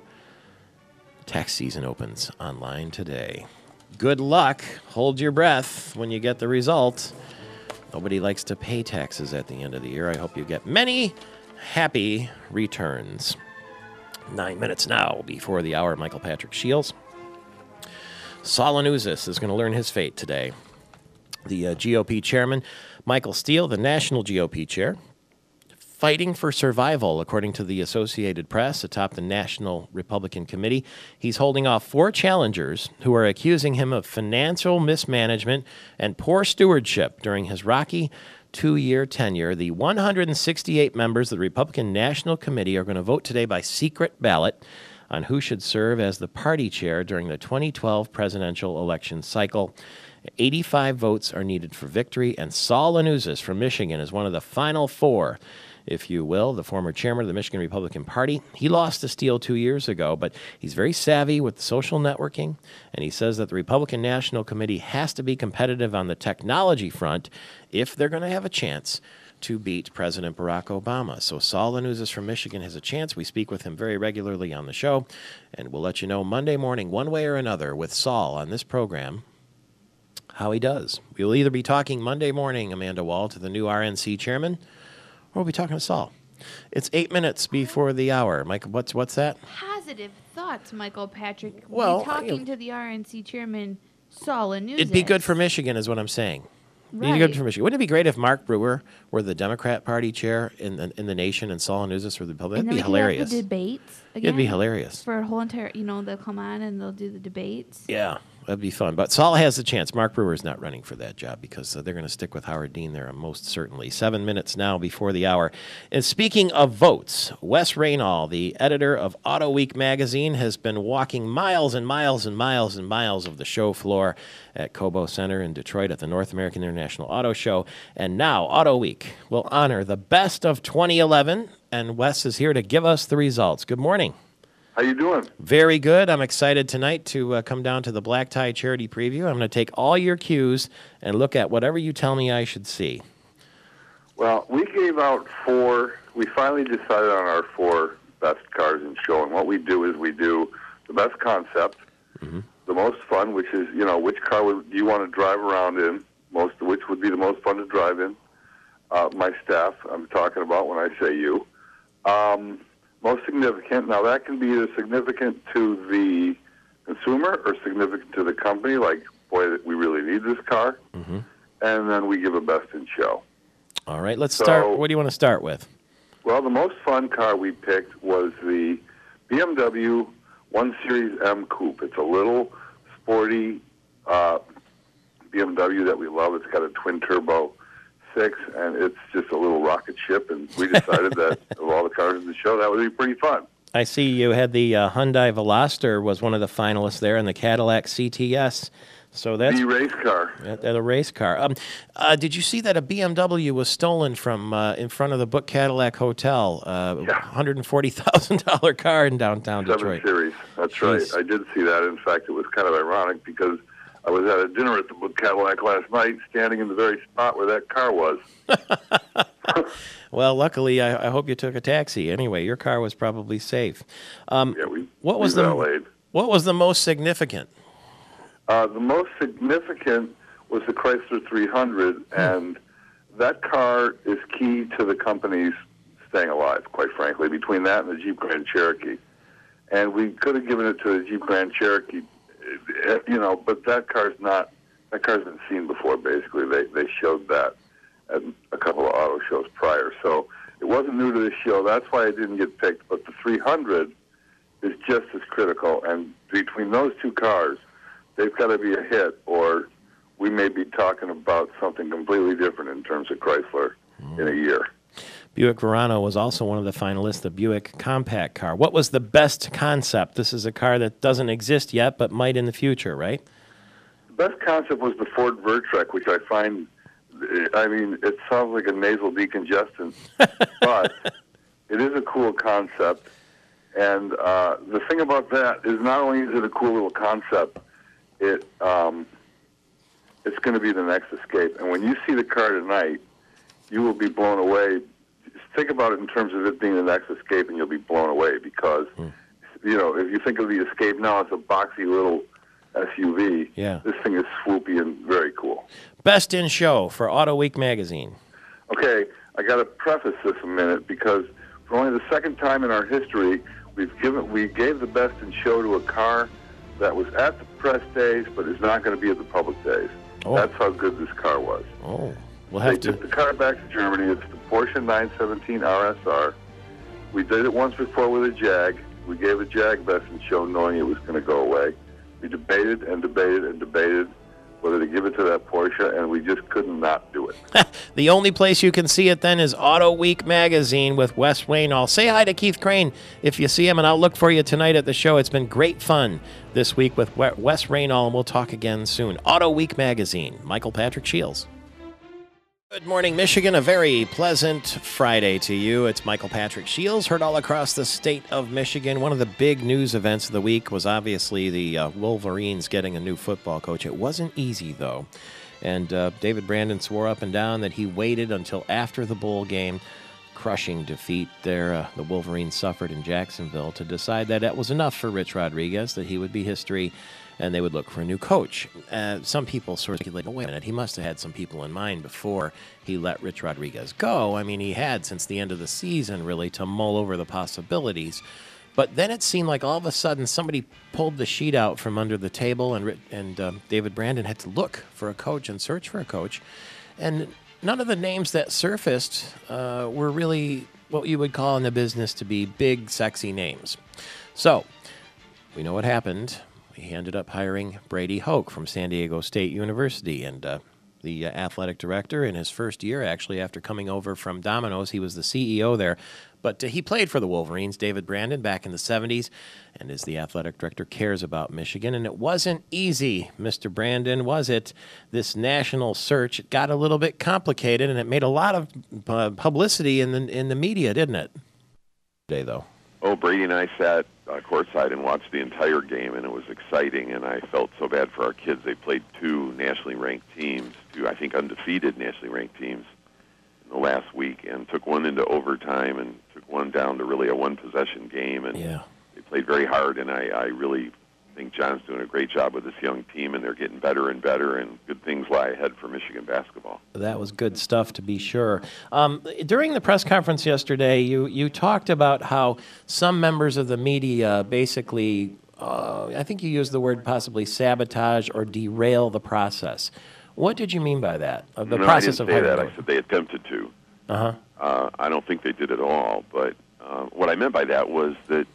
tax season opens online today. Good luck. Hold your breath when you get the result. Nobody likes to pay taxes at the end of the year. I hope you get many happy returns. 9 minutes now before the hour. Michael Patrick Shields. Saul Anusis is going to learn his fate today. The GOP chairman, Michael Steele, the national GOP chair, fighting for survival, according to the Associated Press, atop the National Republican Committee. He's holding off 4 challengers who are accusing him of financial mismanagement and poor stewardship during his rocky 2-year tenure. The 168 members of the Republican National Committee are going to vote today by secret ballot on who should serve as the party chair during the 2012 presidential election cycle. 85 votes are needed for victory, and Saul Lanuzzis from Michigan is one of the final 4, if you will, the former chairman of the Michigan Republican Party. He lost to Steele 2 years ago, but he's very savvy with social networking, and he says that the Republican National Committee has to be competitive on the technology front if they're going to have a chance to beat President Barack Obama. So Saul Lanuzzis from Michigan has a chance. We speak with him very regularly on the show, and we'll let you know Monday morning, one way or another, with Saul on this program, how he does. We'll either be talking Monday morning, Amanda Wall, to the new RNC chairman, or we'll be talking to Saul. It's 8 minutes before the hour. Mike, what's that? Positive thoughts, Michael Patrick. Well, We'll be talking to the RNC chairman, Saul Lanuzzis. It'd be good for Michigan, is what I'm saying. Right. It'd be good for Michigan. Wouldn't it be great if Mark Brewer were the Democrat Party chair in the nation and Saul Lanuzzis were the Republican? That'd be hilarious. The debates again. It'd be hilarious. For a whole entire, they'll come on and they'll do the debates. Yeah, that'd be fun. But Saul has the chance. Mark Brewer's not running for that job because they're going to stick with Howard Dean there, most certainly. 7 minutes now before the hour. And speaking of votes, Wes Raynal, the editor of Auto Week magazine, has been walking miles and miles and miles and miles of the show floor at Cobo Center in Detroit at the North American International Auto Show. And now Auto Week will honor the best of 2011, and Wes is here to give us the results. Good morning. How you doing? Very good. I'm excited tonight to come down to the Black Tie Charity Preview. I'm going to take all your cues and look at whatever you tell me I should see. Well, we gave out 4. We finally decided on our 4 best cars in show, and what we do is we do the best concept, the most fun, which is, which car would you want to drive around in, which would be the most fun to drive in. My staff, I'm talking about when I say you. Most significant. Now, that can be either significant to the consumer or significant to the company, like, boy, we really need this car. And then we give a best in show. All right, let's start. What do you want to start with? Well, the most fun car we picked was the BMW 1 Series M Coupe. It's a little sporty BMW that we love. It's got a twin-turbo 6, and it's just a little rocket ship, and we decided that of all the cars in the show, that would be pretty fun. I see you had the Hyundai Veloster was one of the finalists there, and the Cadillac CTS. So that's the race car. The race car. Did you see that a BMW was stolen from in front of the Book Cadillac Hotel? $140,000 car in downtown Detroit. 7 Series. That's right. I did see that. In fact, it was kind of ironic because I was at a dinner at the Book Cadillac last night, standing in the very spot where that car was. Well, luckily, I hope you took a taxi. Anyway, your car was probably safe. What was the most significant? The most significant was the Chrysler 300, and that car is key to the company's staying alive, quite frankly, between that and the Jeep Grand Cherokee. And we could have given it to the Jeep Grand Cherokee, but that car's been seen before, basically. They showed that at a couple of auto shows prior. So it wasn't new to this show. That's why it didn't get picked. But the 300 is just as critical. And between those 2 cars, they've got to be a hit, or we may be talking about something completely different in terms of Chrysler in a year. Buick Verano was also one of the finalists, the Buick compact car. What was the best concept? This is a car that doesn't exist yet, but might in the future, right? The best concept was the Ford Vertrek, which I find, it sounds like a nasal decongestant, but it is a cool concept. And the thing about that is not only is it a cool little concept, it's going to be the next Escape. And when you see the car tonight, you will be blown away. Think about it in terms of it being the next Escape, and you'll be blown away because, if you think of the Escape now, it's a boxy little SUV. Yeah. This thing is swoopy and very cool. Best in show for Auto Week magazine. Okay, I got to preface this a minute because for only the second time in our history, we gave the best in show to a car that was at the press days, but is not going to be at the public days. Oh. That's how good this car was. Oh, we'll They have took to. the car back to Germany. It's the Porsche 917 RSR. We did it once before with a Jag. We gave a Jag best in show knowing it was going to go away. We debated and debated and debated whether to give it to that Porsche, and we just couldn't not do it. The only place you can see it then is Auto Week magazine with Wes Waynall. Say hi to Keith Crane if you see him, and I'll look for you tonight at the show. It's been great fun this week with Wes Waynall, and we'll talk again soon. Auto Week magazine. Michael Patrick Shields. Good morning, Michigan. A very pleasant Friday to you. It's Michael Patrick Shields, heard all across the state of Michigan. One of the big news events of the week was obviously the Wolverines getting a new football coach. It wasn't easy, though. And David Brandon swore up and down that he waited until after the bowl game, crushing defeat there the Wolverines suffered in Jacksonville, to decide that that was enough for Rich Rodriguez, that he would be history, and they would look for a new coach. Some people sort of speculated, wait a minute, he must have had some people in mind before he let Rich Rodriguez go. I mean, he had since the end of the season, really, to mull over the possibilities. But then it seemed like all of a sudden somebody pulled the sheet out from under the table, and David Brandon had to look for a coach and search for a coach. And none of the names that surfaced were really what you would call in the business to be big, sexy names. So we know what happened. He ended up hiring Brady Hoke from San Diego State University, and the athletic director in his first year, actually, after coming over from Domino's. He was the CEO there, but he played for the Wolverines, David Brandon, back in the 70s, and as the athletic director cares about Michigan. And it wasn't easy, Mr. Brandon, was it? This national search, it got a little bit complicated, and it made a lot of publicity in the media, didn't it? Today, though. Oh, Brady and I sat courtside and watched the entire game, and it was exciting, and I felt so bad for our kids. They played two nationally ranked teams, two, I think, undefeated nationally ranked teams in the last week, and took one into overtime and took one down to really a one-possession game, and they played very hard, and I really think John's doing a great job with this young team, and they're getting better and better, and good things lie ahead for Michigan basketball. That was good stuff, to be sure. During the press conference yesterday, you talked about how some members of the media basically, I think you used the word possibly sabotage or derail the process. What did you mean by that? The process I didn't say that. I said they attempted to. I don't think they did at all, but what I meant by that was that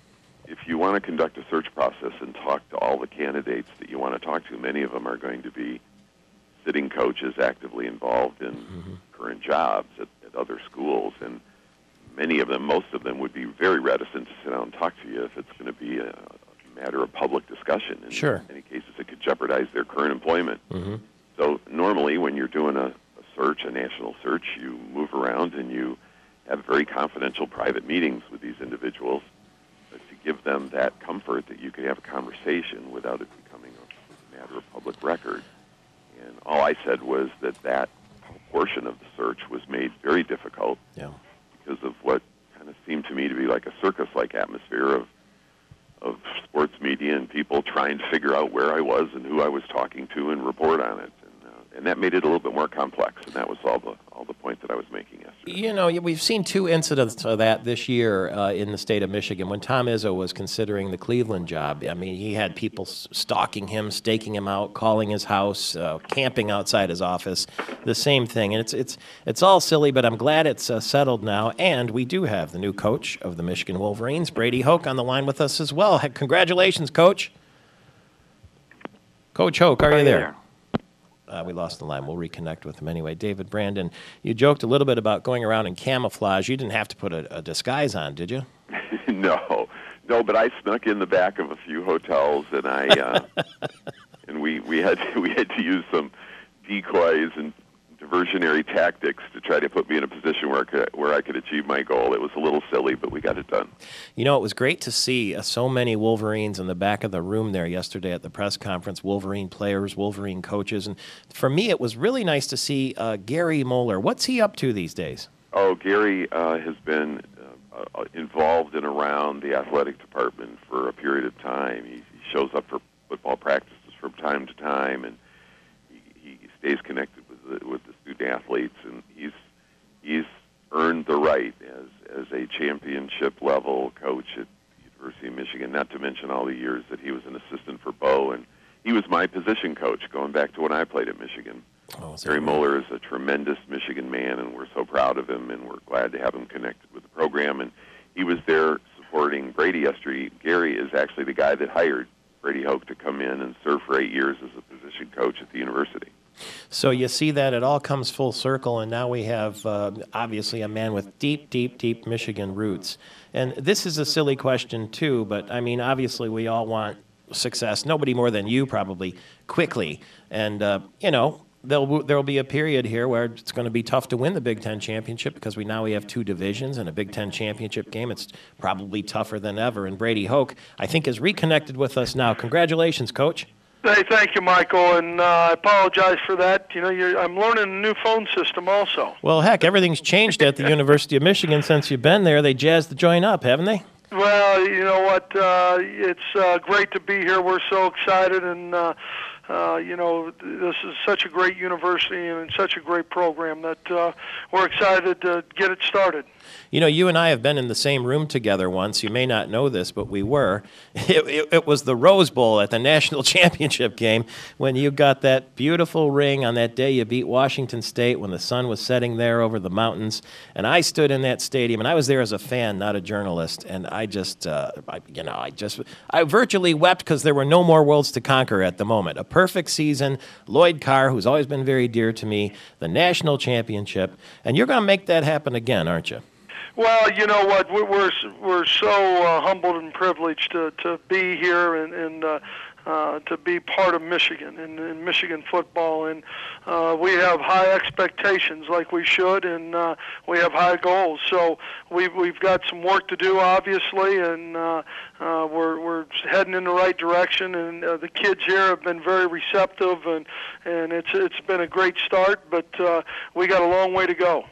if you want to conduct a search process and talk to all the candidates that you want to talk to, many of them are going to be sitting coaches actively involved in current jobs at other schools, and many of them, most of them, would be very reticent to sit down and talk to you if it's going to be a matter of public discussion. In many cases, it could jeopardize their current employment. So normally when you're doing a search, a national search, you move around and you have very confidential private meetings with these individuals to give them that comfort that you can have a conversation without it becoming a matter of public record. And all I said was that portion of the search was made very difficult because of what kind of seemed to me to be like a circus-like atmosphere of sports media and people trying to figure out where I was and who I was talking to and report on it. And that made it a little bit more complex, and that was all the point that I was making yesterday. You know, we've seen two incidents of that this year in the state of Michigan. When Tom Izzo was considering the Cleveland job, I mean, he had people stalking him, staking him out, calling his house, camping outside his office, the same thing. And it's all silly, but I'm glad it's settled now. And we do have the new coach of the Michigan Wolverines, Brady Hoke, on the line with us as well. Congratulations, Coach. Coach Hoke, are you there? We lost the line. We'll reconnect with him anyway. David Brandon, you joked a little bit about going around in camouflage. You didn't have to put a disguise on, did you? No, but I snuck in the back of a few hotels, and and we had to use some decoys and diversionary tactics to try to put me in a position where I could achieve my goal. It was a little silly, but we got it done. You know, it was great to see so many Wolverines in the back of the room there yesterday at the press conference, Wolverine players, Wolverine coaches. And for me, it was really nice to see Gary Moeller. What's he up to these days? Oh, Gary has been involved and around the athletic department for a period of time. He shows up for football practices from time to time, and he stays connected with the student athletes, and he's earned the right as a championship level coach at the University of Michigan. Not to mention all the years that he was an assistant for Bo, and he was my position coach going back to when I played at Michigan. Gary Moeller is a tremendous Michigan man, and we're so proud of him, and we're glad to have him connected with the program. And he was there supporting Brady yesterday. Gary is actually the guy that hired Brady Hoke to come in and serve for 8 years as a position coach at the university. So you see that it all comes full circle, and now we have obviously a man with deep, deep, deep Michigan roots. And this is a silly question too, but I mean, obviously we all want success. Nobody more than you probably quickly. And you know, there'll be a period here where it's going to be tough to win the Big Ten championship because we have 2 divisions and a Big Ten championship game. It's probably tougher than ever. And Brady Hoke, I think, is reconnected with us now. Congratulations, Coach. Hey, thank you, Michael, and I apologize for that. You know, I'm learning a new phone system also. Well, heck, everything's changed at the University of Michigan since you've been there. They jazzed the joint up, haven't they? Well, you know what? It's great to be here. We're so excited, and you know, this is such a great university and such a great program that we're excited to get it started. You know, you and I have been in the same room together once. You may not know this, but we were. It was the Rose Bowl at the national championship game when you got that beautiful ring on that day you beat Washington State when the sun was setting there over the mountains. And I stood in that stadium, and I was there as a fan, not a journalist. And I just, I virtually wept because there were no more worlds to conquer at the moment. A perfect season, Lloyd Carr, who's always been very dear to me, the national championship. And you're going to make that happen again, aren't you? Well, you know what? We're so humbled and privileged to be here and to be part of Michigan and Michigan football, and we have high expectations, like we should, and we have high goals. So we've got some work to do, obviously, and we're heading in the right direction. And the kids here have been very receptive, and it's been a great start, but we got a long way to go.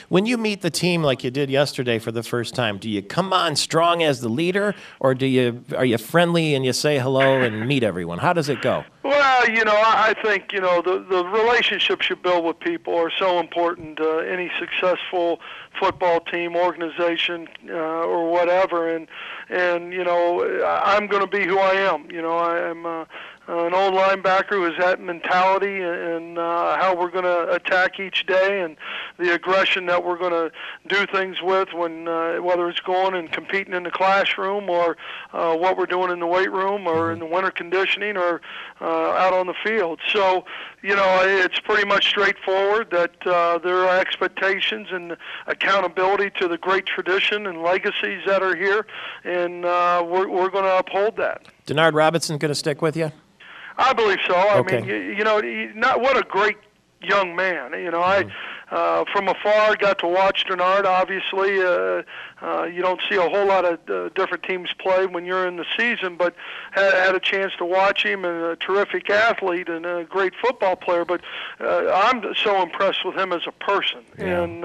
When you meet the team like you did yesterday for the first time, do you come on strong as the leader, or are you friendly and you say hello and meet everyone? How does it go? Well, you know, I think, you know, the relationships you build with people are so important to any successful football team, organization, or whatever. And you know, I'm going to be who I am. You know, I'm an old linebacker who has that mentality and how we're going to attack each day and the aggression that we're going to do things with when whether it's going and competing in the classroom or what we're doing in the weight room or in the winter conditioning or out on the field. So, you know, it's pretty much straightforward that there are expectations and accountability to the great tradition and legacies that are here, and we're going to uphold that. Denard Robinson going to stick with you? I believe so. Okay. I mean, you know, what a great young man. You know, I from afar got to watch Denard. Obviously, you don't see a whole lot of different teams play when you're in the season, but had a chance to watch him, and a terrific athlete and a great football player. But I'm so impressed with him as a person and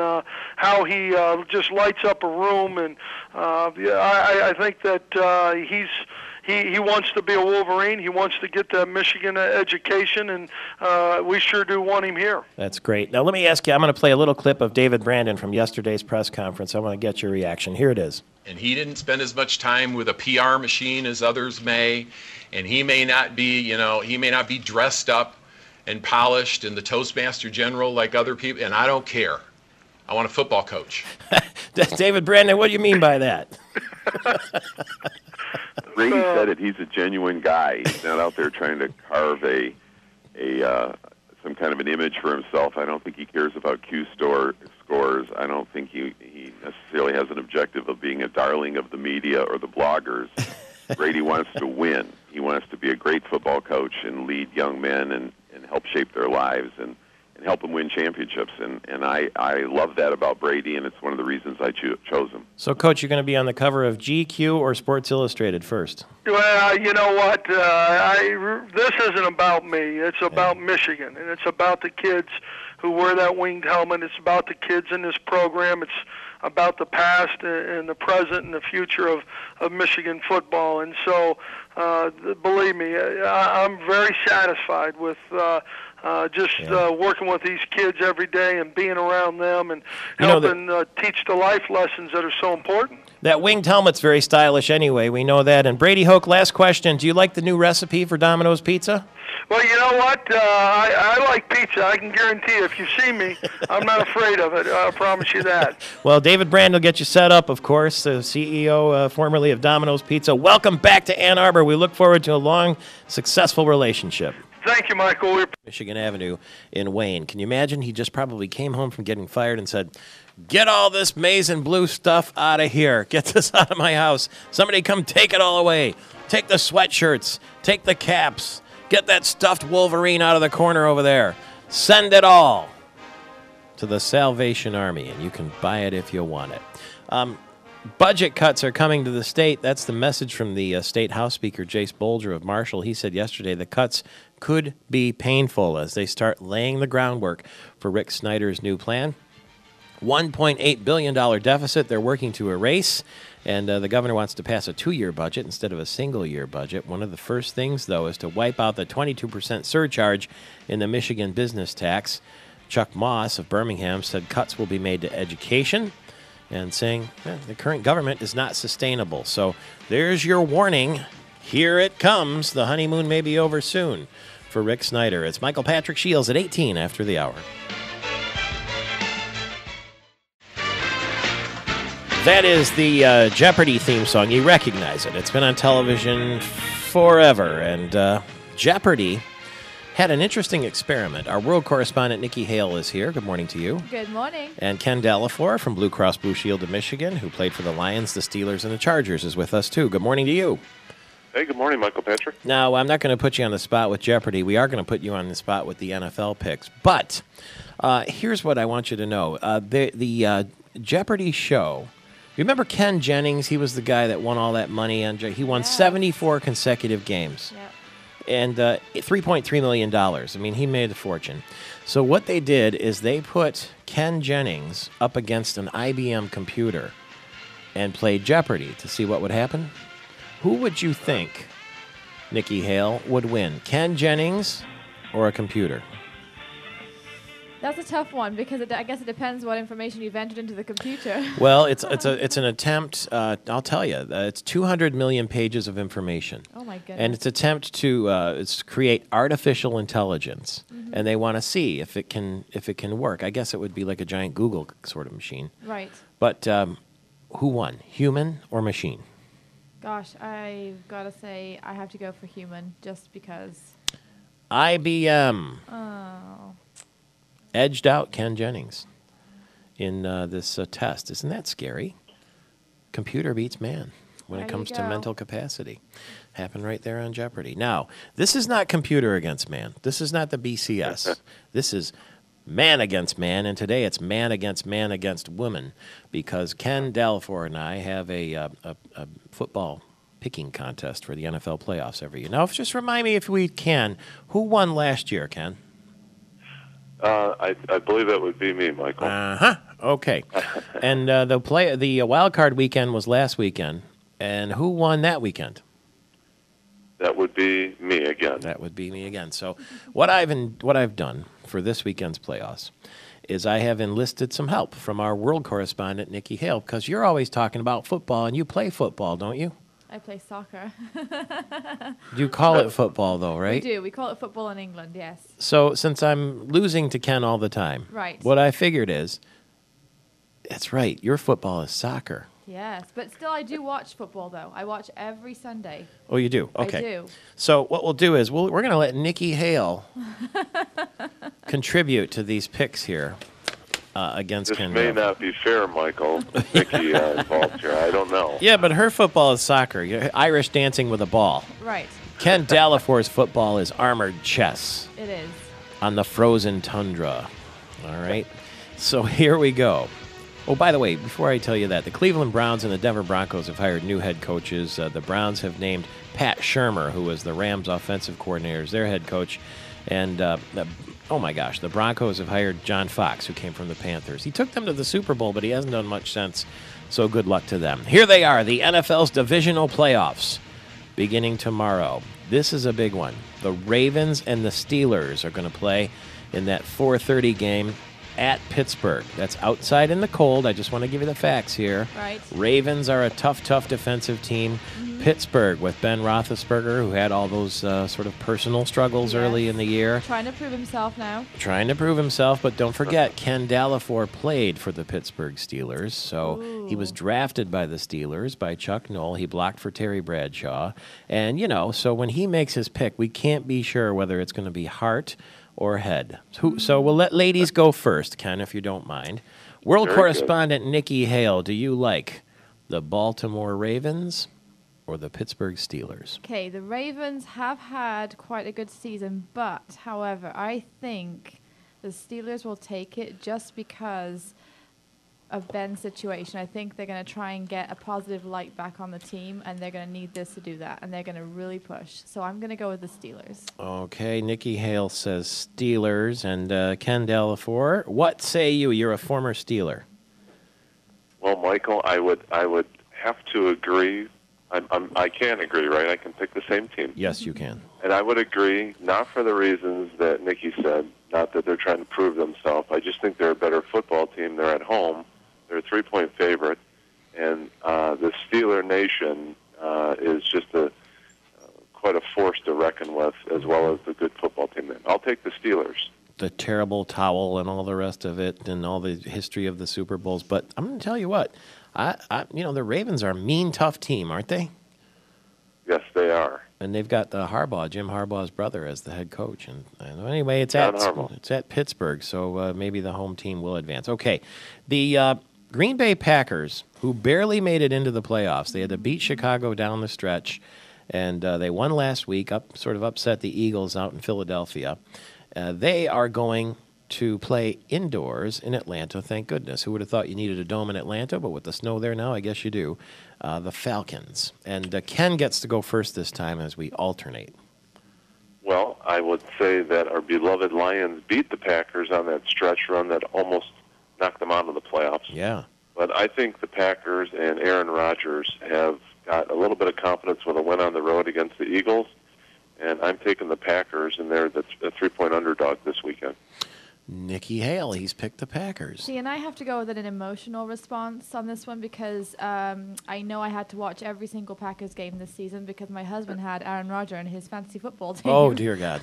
how he just lights up a room. And I think that He wants to be a Wolverine. He wants to get that Michigan education, and we sure do want him here. That's great. Now, let me ask you, I'm going to play a little clip of David Brandon from yesterday's press conference. I want to get your reaction. Here it is. And he didn't spend as much time with a PR machine as others may, and he may not be, dressed up and polished and the Toastmaster General like other people, and I don't care. I want a football coach. David Brandon, what do you mean by that? Brady said it. He's a genuine guy. He's not out there trying to carve some kind of an image for himself. I don't think he cares about scores. I don't think he necessarily has an objective of being a darling of the media or the bloggers. Brady wants to win. He wants to be a great football coach and lead young men and help shape their lives and help them win championships. And I love that about Brady, and it's one of the reasons I chose him. So, Coach, you're going to be on the cover of GQ or Sports Illustrated first? Well, you know what? This isn't about me. It's about Michigan, and it's about the kids who wear that winged helmet. It's about the kids in this program. It's about the past and the present and the future of Michigan football. And so, believe me, I'm very satisfied with working with these kids every day and being around them and helping teach the life lessons that are so important. That winged helmet's very stylish anyway. We know that. And Brady Hoke, last question. Do you like the new recipe for Domino's Pizza? Well, you know what? I like pizza. I can guarantee if you see me, I'm not afraid of it. I promise you that. Well, David Brand will get you set up, of course, the CEO formerly of Domino's Pizza. Welcome back to Ann Arbor. We look forward to a long, successful relationship. Thank you, Michael. Michigan Avenue in Wayne. Can you imagine? He just probably came home from getting fired and said, "Get all this maize and blue stuff out of here. Get this out of my house. Somebody come take it all away. Take the sweatshirts. Take the caps. Get that stuffed Wolverine out of the corner over there. Send it all to the Salvation Army, and you can buy it if you want it." Budget cuts are coming to the state. That's the message from the State House Speaker, Jace Bolger of Marshall. He said yesterday the cuts could be painful as they start laying the groundwork for Rick Snyder's new plan. $1.8 billion deficit they're working to erase, and the governor wants to pass a 2-year budget instead of a single-year budget. One of the first things, though, is to wipe out the 22% surcharge in the Michigan business tax. Chuck Moss of Birmingham said cuts will be made to education, and saying the current government is not sustainable. So there's your warning. Here it comes. The honeymoon may be over soon for Rick Snyder. It's Michael Patrick Shields at 18 after the hour. That is the Jeopardy theme song. You recognize it. It's been on television forever. And Jeopardy had an interesting experiment. Our world correspondent, Nikki Hale, is here. Good morning to you. Good morning. And Ken Delafleur from Blue Cross Blue Shield of Michigan, who played for the Lions, the Steelers, and the Chargers, is with us, too. Good morning to you. Hey, good morning, Michael Patrick. Now, I'm not going to put you on the spot with Jeopardy. We are going to put you on the spot with the NFL picks. But here's what I want you to know. The Jeopardy show, you remember Ken Jennings? He was the guy that won all that money. He won 74 consecutive games. Yep. And $3.3 million. I mean, he made a fortune. So what they did is they put Ken Jennings up against an IBM computer and played Jeopardy to see what would happen. Who would you think, Nikki Hale, would win? Ken Jennings or a computer? That's a tough one because I guess it depends what information you've entered into the computer. Well, it's an attempt. I'll tell you, it's 200 million pages of information. Oh my goodness! And it's an attempt to create artificial intelligence, and they want to see if it can work. I guess it would be like a giant Google sort of machine. Right. But who won, human or machine? Gosh, I've got to say I have to go for human just because. IBM. Oh. Edged out Ken Jennings in this test. Isn't that scary? Computer beats man when it comes to mental capacity. Happened right there on Jeopardy. Now, this is not computer against man. This is not the BCS. This is man against man, and today it's man against woman, because Ken Delafleur and I have a football picking contest for the NFL playoffs every year. Now, just remind me, if we can, who won last year, Ken? I believe that would be me, Michael. Okay. And the wild card weekend was last weekend, and who won that weekend? That would be me again. That would be me again. So what I've done for this weekend's playoffs is I have enlisted some help from our world correspondent, Nikki Hale, because you're always talking about football, and you play football, don't you? I play soccer. You call it football, though, right? We do. We call it football in England, yes. So since I'm losing to Ken all the time, right, what I figured is, that's right, your football is soccer. Yes, but still I do watch football, though. I watch every Sunday. Oh, you do? Okay. I do. So what we'll do is we're going to let Nikki Hale contribute to these picks here. Against Ken. This may not be fair, Michael. Nikki involved here. I don't know. Yeah, but her football is soccer. You're Irish dancing with a ball. Right. Ken Delafleur's football is armored chess. It is. On the frozen tundra. All right. So here we go. Oh, by the way, before I tell you that, the Cleveland Browns and the Denver Broncos have hired new head coaches. The Browns have named Pat Shurmur, who was the Rams' offensive coordinator, as their head coach. And oh my gosh, the Broncos have hired John Fox, who came from the Panthers. He took them to the Super Bowl, but he hasn't done much since, so good luck to them. Here they are, the NFL's divisional playoffs, beginning tomorrow. This is a big one. The Ravens and the Steelers are going to play in that 4:30 game. at Pittsburgh. That's outside in the cold. I just want to give you the facts here. Right. Ravens are a tough defensive team. Pittsburgh with Ben Roethlisberger, who had all those sort of personal struggles early in the year. Trying to prove himself now. Trying to prove himself, but don't forget, Ken Dallafor played for the Pittsburgh Steelers, so he was drafted by the Steelers, by Chuck Noll. He blocked for Terry Bradshaw. And, so when he makes his pick, we can't be sure whether it's going to be heart or head. So we'll let ladies go first, Ken, if you don't mind. World correspondent Nikki Hale, do you like the Baltimore Ravens or the Pittsburgh Steelers? Okay, the Ravens have had quite a good season, but, however, I think the Steelers will take it just because of Ben's situation. I think they're going to try and get a positive light back on the team, and they're going to need this to do that, and they're going to really push. So I'm going to go with the Steelers. Okay, Nikki Hale says Steelers, and Ken Dallafor, what say you? You're a former Steeler. Well, Michael, I would have to agree. I can agree, right? I can pick the same team. Yes, you can. And I would agree, not for the reasons that Nikki said, not that they're trying to prove themselves. I just think they're a better football team. They're at home. They're a 3-point favorite. And the Steeler Nation is just quite a force to reckon with, as well as the good football team. I'll take the Steelers. The terrible towel and all the rest of it and all the history of the Super Bowls. But I'm going to tell you what, the Ravens are a mean, tough team, aren't they? Yes, they are. And they've got Jim Harbaugh's brother, as the head coach. And anyway, it's at Pittsburgh, so maybe the home team will advance. Okay, the Green Bay Packers, who barely made it into the playoffs, they had to beat Chicago down the stretch, and they won last week, sort of upset the Eagles out in Philadelphia. They are going to play indoors in Atlanta, thank goodness. Who would have thought you needed a dome in Atlanta, but with the snow there now, I guess you do. The Falcons. And Ken gets to go first this time as we alternate. Well, I would say that our beloved Lions beat the Packers on that stretch run that almost knocked them out of the playoffs. Yeah. But I think the Packers and Aaron Rodgers have got a little bit of confidence with a win on the road against the Eagles, and I'm taking the Packers, and they're the 3-point underdog this weekend. Nikki Hale, he's picked the Packers. See, and I have to go with an emotional response on this one because I know I had to watch every single Packers game this season because my husband had Aaron Rodgers in his fantasy football team. Oh, dear God.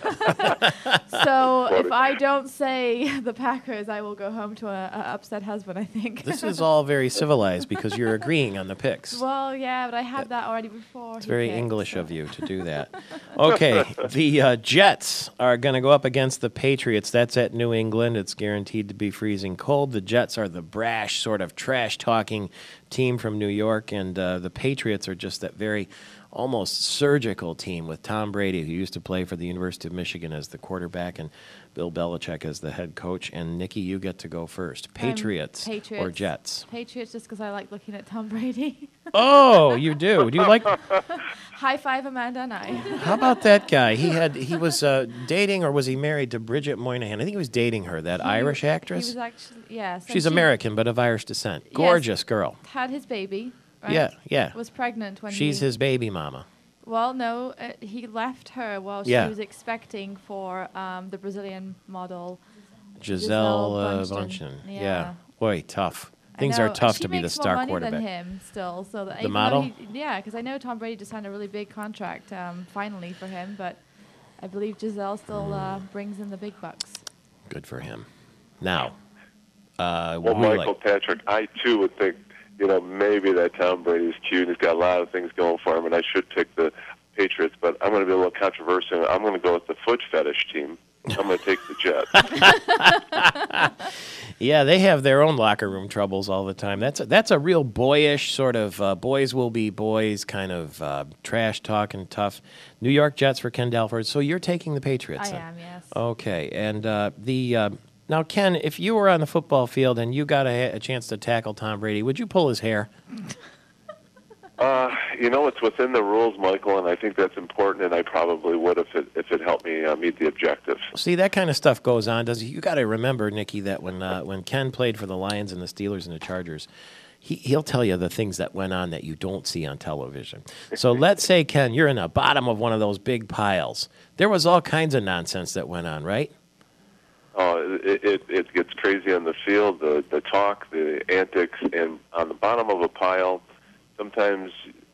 So if I don't say the Packers, I will go home to a upset husband, I think. This is all very civilized because you're agreeing on the picks. Well, yeah, but I had that already before. It's very English of you to do that. Okay, the Jets are going to go up against the Patriots. That's at New England. It's guaranteed to be freezing cold. The Jets are the brash, sort of trash-talking team from New York, and the Patriots are just that very almost surgical team with Tom Brady, who used to play for the University of Michigan as the quarterback, and Bill Belichick as the head coach. And, Nikki, you get to go first. Patriots or Jets? Patriots, just because I like looking at Tom Brady. Oh, you do? Do you like... High five, Amanda and I. How about that guy? He was dating, or was he married to Bridget Moynihan? I think he was dating her, that Irish actress. He was actually, yes. She's American, but of Irish descent. Gorgeous girl. Had his baby, right? Yeah. Was pregnant when She's his baby mama. Well, no, he left her while she was expecting for the Brazilian model. Gisele Bündchen. Yeah. Boy, tough. Things are tough to be the star quarterback. She makes more money than him still. So the model? Because I know Tom Brady just signed a really big contract finally for him, but I believe Gisele still brings in the big bucks. Good for him. Now, Michael Patrick, I too would think, maybe that Tom Brady's cute. He's got a lot of things going for him, and I should pick the Patriots, but I'm going to be a little controversial. I'm going to go with the foot fetish team. I'm going to take the Jets. Yeah, they have their own locker room troubles all the time. That's a real boyish sort of boys will be boys kind of trash talking tough. New York Jets for Ken Dallafor. So you're taking the Patriots? I am, yes. Okay, and now Ken, if you were on the football field and you got a chance to tackle Tom Brady, would you pull his hair? It's within the rules, Michael, and I think that's important, and I probably would if it helped me meet the objectives. See, that kind of stuff goes on. You got to remember, Nikki, that when Ken played for the Lions and the Steelers and the Chargers, he'll tell you the things that went on that you don't see on television. So let's say, Ken, you're in the bottom of one of those big piles. There was all kinds of nonsense that went on, right? Oh, it gets crazy on the field, the talk, the antics, and on the bottom of a pile, sometimes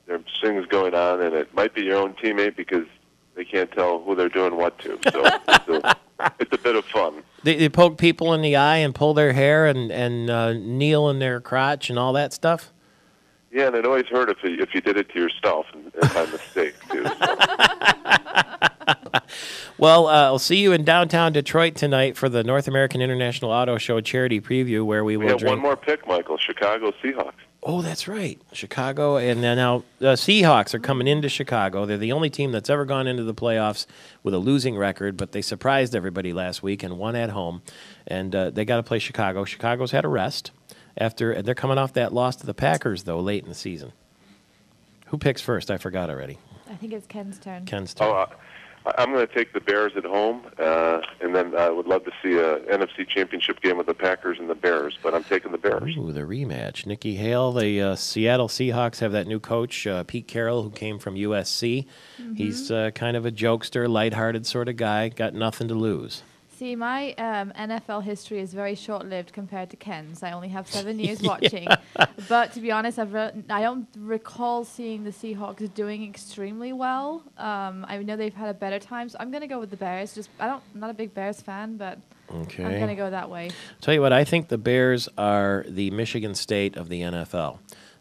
there's things going on, and it might be your own teammate because they can't tell who they're doing what to. So it's a bit of fun. They poke people in the eye and pull their hair and kneel in their crotch and all that stuff? Yeah, and it always hurt if you did it to yourself and by mistake, too. So. Well, I'll see you in downtown Detroit tonight for the North American International Auto Show charity preview, where we will have drink. one more pick, Michael. Chicago Seahawks. Oh, that's right. Chicago. And then now Seahawks are coming into Chicago. They're the only team that's ever gone into the playoffs with a losing record, but they surprised everybody last week and won at home. And they got to play Chicago. Chicago's had a rest. They're coming off that loss to the Packers, though, late in the season. Who picks first? I forgot already. I think it's Ken's turn. Ken's turn. Oh, I'm going to take the Bears at home, and then I would love to see a NFC Championship game with the Packers and the Bears, but I'm taking the Bears. Ooh, the rematch. Nikki Hale, the Seattle Seahawks have that new coach, Pete Carroll, who came from USC. Mm-hmm. He's kind of a jokester, lighthearted sort of guy, got nothing to lose. See, my NFL history is very short-lived compared to Ken's. I only have 7 years watching. But to be honest, I don't recall seeing the Seahawks doing extremely well. I know they've had a better time, so I'm going to go with the Bears. I'm not a big Bears fan, but okay. I'm going to go that way. Tell you what, I think the Bears are the Michigan State of the NFL.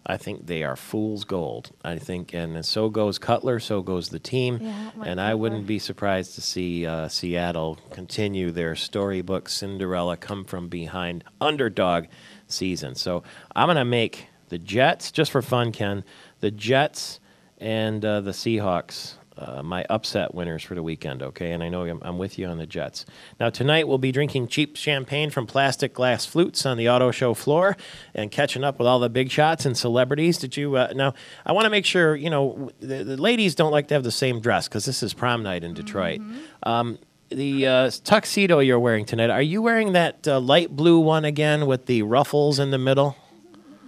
I think they are fool's gold. I think, and so goes Cutler, so goes the team. Yeah, and I wouldn't be surprised to see Seattle continue their storybook Cinderella come from behind underdog season. So I'm going to make the Jets, just for fun, Ken, the Jets and the Seahawks my upset winners for the weekend, okay? And I know I'm with you on the Jets. Now, tonight we'll be drinking cheap champagne from plastic glass flutes on the auto show floor and catching up with all the big shots and celebrities. Did you now, I want to make sure, the ladies don't like to have the same dress because this is prom night in Detroit. Mm-hmm. The tuxedo you're wearing tonight, are you wearing that light blue one again with the ruffles in the middle?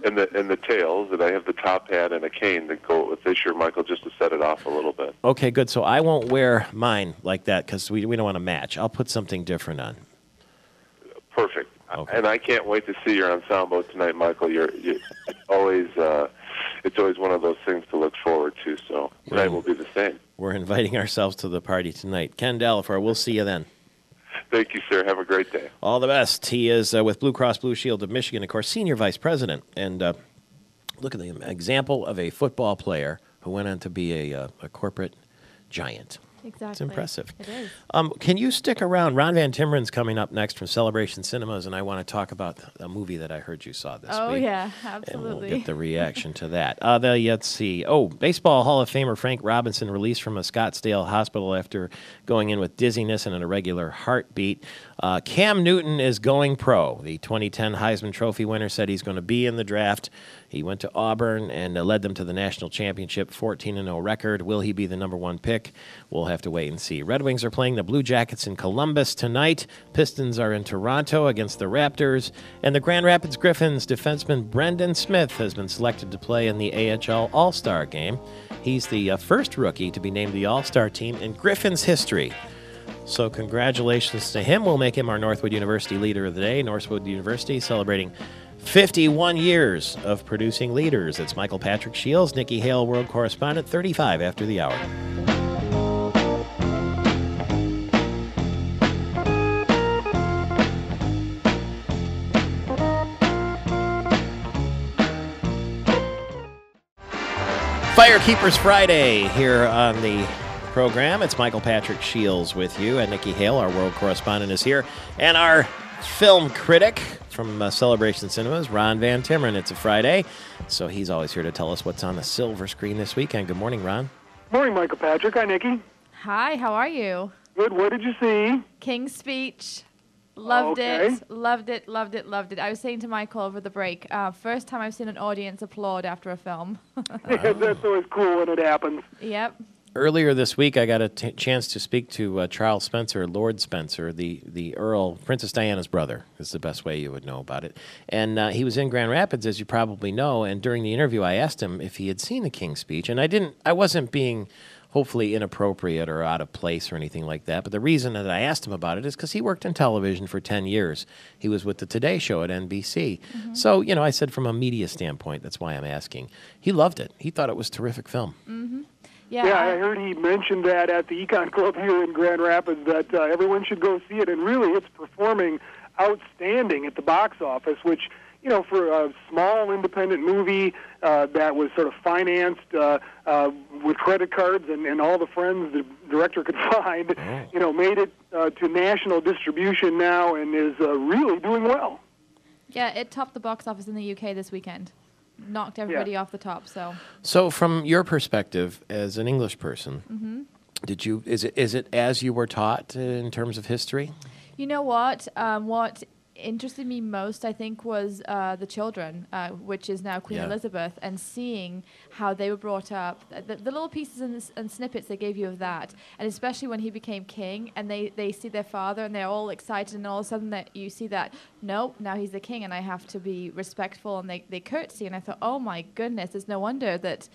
And the tails, and I have the top hat and a cane that go with this year, Michael, just to set it off a little bit. Okay, good. So I won't wear mine like that because we don't want to match. I'll put something different on. Perfect. Okay. And I can't wait to see your ensemble tonight, Michael. It's always one of those things to look forward to. So tonight will be the same. We're inviting ourselves to the party tonight. Ken Delafor, we'll see you then. Thank you, sir. Have a great day. All the best. He is with Blue Cross Blue Shield of Michigan, of course, Senior Vice President. And look at the example of a football player who went on to be a corporate giant. Exactly. It's impressive. It is. Can you stick around? Ron Van Timmeren's coming up next from Celebration Cinemas, and I want to talk about a movie that I heard you saw this week. Oh, yeah, absolutely. And we'll get the reaction to that. Let's see. Oh, Baseball Hall of Famer Frank Robinson released from a Scottsdale hospital after going in with dizziness and an irregular heartbeat. Cam Newton is going pro. The 2010 Heisman Trophy winner said he's going to be in the draft. He went to Auburn and led them to the national championship, 14-0 record. Will he be the number one pick? We'll have to wait and see. Red Wings are playing the Blue Jackets in Columbus tonight. Pistons are in Toronto against the Raptors. And the Grand Rapids Griffins defenseman Brendan Smith has been selected to play in the AHL All-Star game. He's the first rookie to be named the All-Star team in Griffins history. So congratulations to him. We'll make him our Northwood University Leader of the Day. Northwood University celebrating 51 years of producing leaders. It's Michael Patrick Shields, Nikki Hale, World Correspondent, 35 after the hour. Firekeepers Friday here on the program. It's Michael Patrick Shields with you, and Nikki Hale, our world correspondent, is here. And our film critic from Celebration Cinemas, Ron Van Timmeren. It's a Friday, so he's always here to tell us what's on the silver screen this weekend. Good morning, Ron. Morning, Michael Patrick. Hi, Nikki. Hi, how are you? Good. What did you see? King's Speech. Loved it. Loved it. Loved it. Loved it. I was saying to Michael over the break, first time I've seen an audience applaud after a film. Yeah, that's always cool when it happens. Yep. Earlier this week, I got a chance to speak to Charles Spencer, Lord Spencer, the Earl, Princess Diana's brother, is the best way you would know about it. And he was in Grand Rapids, as you probably know, and during the interview, I asked him if he had seen the King's Speech, and I wasn't being hopefully inappropriate or out of place or anything like that. But the reason that I asked him about it is because he worked in television for 10 years. He was with the Today Show at NBC. So, you know, I said from a media standpoint, that's why I'm asking. He loved it. He thought it was a terrific film. Yeah, I heard he mentioned that at the Econ Club here in Grand Rapids, that everyone should go see it. And really, it's performing outstanding at the box office, which, you know, for a small independent movie that was sort of financed with credit cards and all the friends the director could find, you know, made it to national distribution now and is really doing well. Yeah, it topped the box office in the UK this weekend. Knocked everybody off the top. So from your perspective as an English person, did you is it as you were taught in terms of history? You know what? What interested me most, I think, was the children, which is now Queen Elizabeth, and seeing how they were brought up, the little pieces and snippets they gave you of that, and especially when he became king, and they see their father, and they're all excited, and all of a sudden that you see that, nope, now he's the king, and I have to be respectful, and they curtsy, and I thought, oh my goodness, it's no wonder that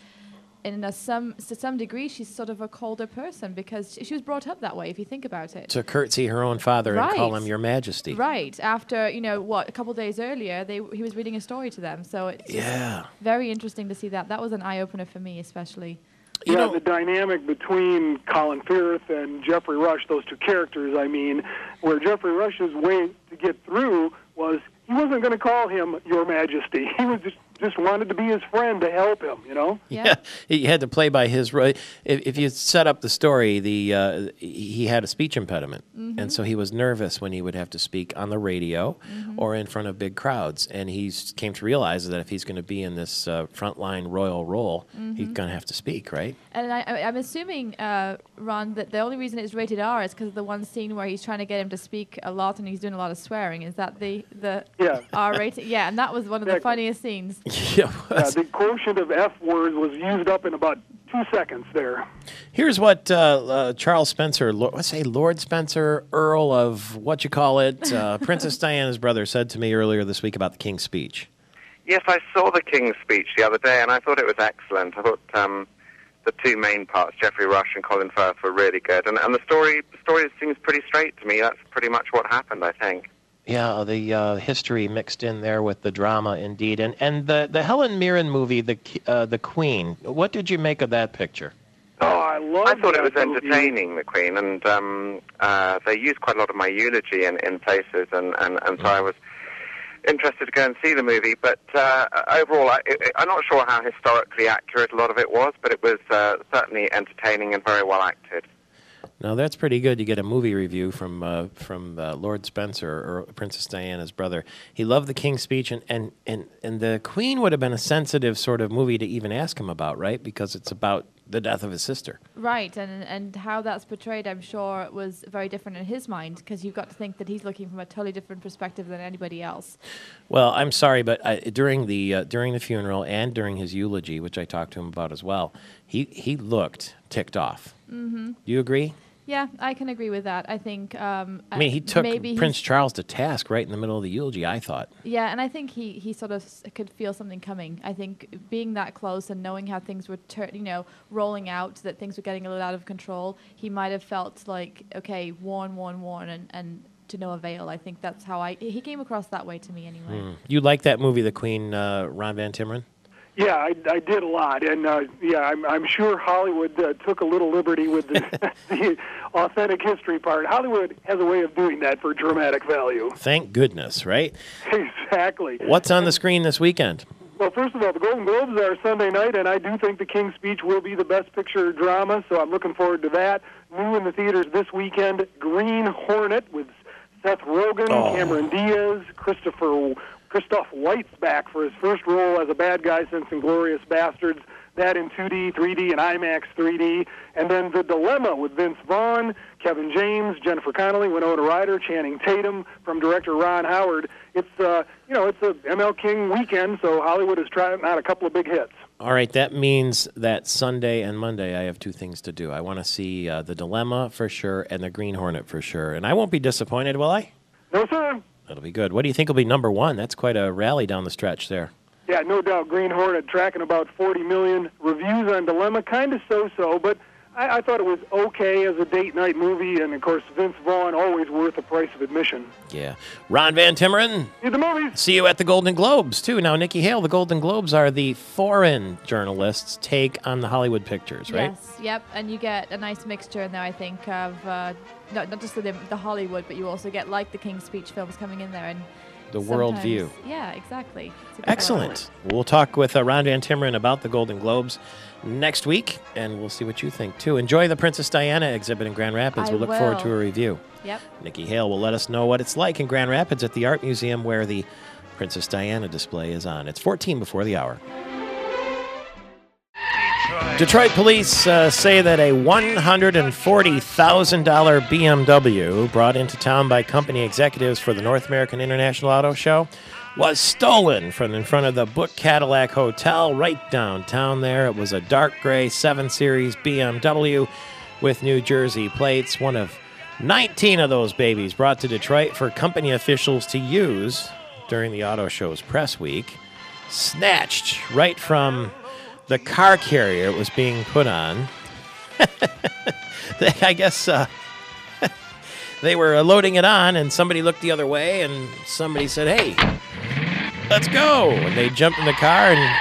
to some degree, she's sort of a colder person because she was brought up that way, if you think about it. To curtsy her own father and call him Your Majesty. Right. After, you know, a couple days earlier, he was reading a story to them. So it's very interesting to see that. That was an eye-opener for me, especially. You know, the dynamic between Colin Firth and Geoffrey Rush, those two characters, I mean, where Geoffrey Rush's way to get through was he wasn't going to call him Your Majesty. He was just wanted to be his friend to help him, you know? Yeah, he had to play by his role. If you set up the story, he had a speech impediment, and so he was nervous when he would have to speak on the radio or in front of big crowds, and he came to realize that if he's going to be in this frontline royal role, he's going to have to speak, right? And I'm assuming, Ron, that the only reason it's rated R is because of the one scene where he's trying to get him to speak a lot and he's doing a lot of swearing. Is that the R rating? Yeah, and that was one of the funniest scenes. The quotient of F words was used up in about 2 seconds there. Here's what Charles Spencer, Lord Spencer, Earl of Princess Diana's brother, said to me earlier this week about the King's speech. Yes, I saw the King's speech the other day, and I thought it was excellent. I thought the two main parts, Geoffrey Rush and Colin Firth, were really good. And the story seems pretty straight to me. That's pretty much what happened, I think. Yeah, the history mixed in there with the drama, indeed. And the Helen Mirren movie, the Queen, what did you make of that picture? Oh, I thought it was entertaining, The Queen, and they used quite a lot of my eulogy in places, and so I was interested to go and see the movie. But overall, I'm not sure how historically accurate a lot of it was, but it was certainly entertaining and very well acted. Now that's pretty good. You get a movie review from Lord Spencer, or Princess Diana's brother. He loved the King's speech, and the Queen would have been a sensitive sort of movie to even ask him about, right? Because it's about the death of his sister. Right, and how that's portrayed, I'm sure, it was very different in his mind, because you've got to think that he's looking from a totally different perspective than anybody else. Well, I'm sorry, but during the funeral and during his eulogy, which I talked to him about as well, he looked ticked off. Do you agree? Yeah, I can agree with that. I think... he took Prince Charles to task right in the middle of the eulogy, I thought. Yeah, and I think he sort of could feel something coming. I think being that close and knowing how things were, rolling out, that things were getting a little out of control, he might have felt like, okay, warn, and to no avail. I think that's how he came across that way to me anyway. You like that movie, The Queen, Ron Van Timmeren? Yeah, I did a lot, and I'm sure Hollywood took a little liberty with the authentic history part. Hollywood has a way of doing that for dramatic value. Thank goodness, right? Exactly. What's on the screen this weekend? Well, first of all, the Golden Globes are Sunday night, and I do think The King's Speech will be the Best Picture drama, so I'm looking forward to that. New in the theaters this weekend, Green Hornet with Seth Rogen, Cameron Diaz, Christoph Waltz back for his first role as a bad guy since Inglourious Bastards. That in 2D, 3D, and IMAX 3D. And then The Dilemma with Vince Vaughn, Kevin James, Jennifer Connelly, Winona Ryder, Channing Tatum, from director Ron Howard. It's it's a ML King weekend, so Hollywood is trying out a couple of big hits. All right, that means that Sunday and Monday I have two things to do. I want to see The Dilemma for sure and The Green Hornet for sure. And I won't be disappointed, will I? No, sir. That'll be good. What do you think will be number one? That's quite a rally down the stretch there. Yeah, no doubt. Green Hornet tracking about 40 million. Reviews on Dilemma, kind of so-so, but I thought it was okay as a date night movie, and of course Vince Vaughn always worth the price of admission. Yeah. Ron Van Timmeren. See the movies. See you at the Golden Globes, too. Now, Nikki Hale, the Golden Globes are the foreign journalists' take on the Hollywood pictures, right? Yes, yep. And you get a nice mixture in there, I think, of not just the Hollywood, but you also get, like, the King's Speech films coming in there. And the world view. Yeah, exactly. Excellent. We'll talk with Ron Van Timmeren about the Golden Globes next week, and we'll see what you think, too. Enjoy the Princess Diana exhibit in Grand Rapids. We'll look forward to a review. Yep. Nikki Hale will let us know what it's like in Grand Rapids at the Art Museum where the Princess Diana display is on. It's 14 before the hour. Detroit police say that a $140,000 BMW brought into town by company executives for the North American International Auto Show was stolen from in front of the Book Cadillac Hotel right downtown there. It was a dark gray 7 Series BMW with New Jersey plates, one of 19 of those babies brought to Detroit for company officials to use during the auto show's press week, snatched right from the car carrier it was being put on. I guess they were loading it on, and somebody looked the other way, and somebody said, "Hey, let's go!" And they jumped in the car and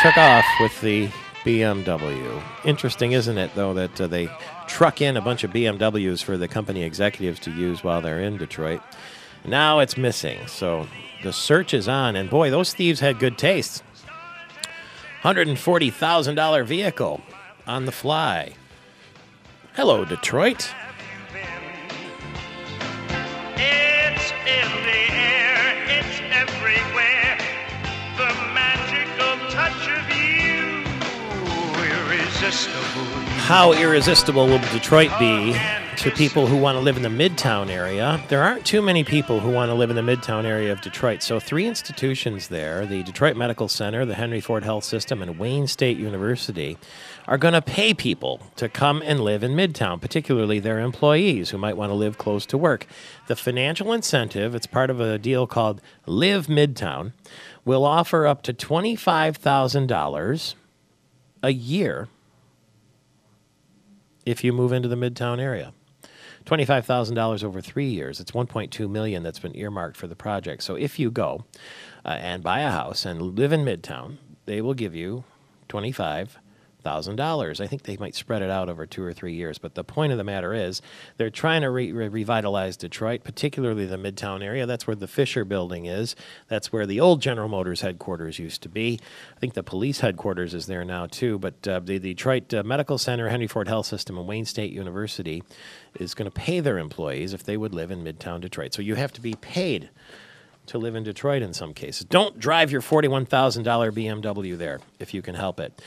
took off with the BMW. Interesting, isn't it, though, that they truck in a bunch of BMWs for the company executives to use while they're in Detroit. Now it's missing, so the search is on, and boy, those thieves had good taste. $140,000 vehicle on the fly. Hello, Detroit. It's in the air, it's everywhere. The magical touch of you, irresistible. How irresistible will Detroit be to people who want to live in the Midtown area? There aren't too many people who want to live in the Midtown area of Detroit. So 3 institutions there, the Detroit Medical Center, the Henry Ford Health System, and Wayne State University, are going to pay people to come and live in Midtown, particularly their employees who might want to live close to work. The financial incentive, it's part of a deal called Live Midtown, will offer up to $25,000 a year if you move into the Midtown area. $25,000 over 3 years. It's $1.2 million that's been earmarked for the project. So if you go and buy a house and live in Midtown, they will give you $25,000. I think they might spread it out over 2 or 3 years. But the point of the matter is they're trying to revitalize Detroit, particularly the Midtown area. That's where the Fisher Building is. That's where the old General Motors headquarters used to be. I think the police headquarters is there now, too. But the Detroit Medical Center, Henry Ford Health System, and Wayne State University is going to pay their employees if they would live in Midtown Detroit. So you have to be paid to live in Detroit in some cases. Don't drive your $41,000 BMW there if you can help it.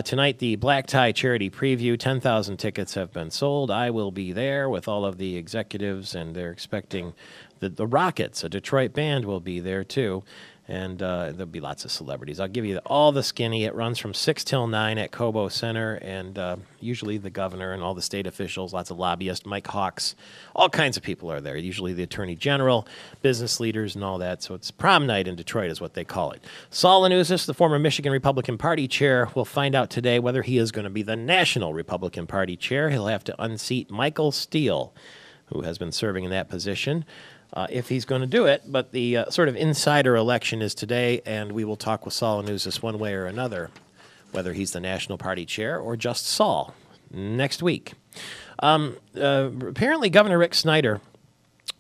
Tonight, the Black Tie Charity Preview, 10,000 tickets have been sold. I will be there with all of the executives, and they're expecting the Rockets, a Detroit band, will be there too. And there'll be lots of celebrities. I'll give you all the skinny. It runs from 6 till 9 at Cobo Center, and usually the governor and all the state officials, lots of lobbyists, Mike Hawks, all kinds of people are there, usually the attorney general, business leaders, and all that. So it's prom night in Detroit is what they call it. Saul Lanusis, the former Michigan Republican Party chair, will find out today whether he is going to be the National Republican Party chair. He'll have to unseat Michael Steele, who has been serving in that position. If he's going to do it, but the sort of insider election is today, and we will talk with Saul Lanusis one way or another, whether he's the National Party chair or just Saul, next week. Apparently, Governor Rick Snyder,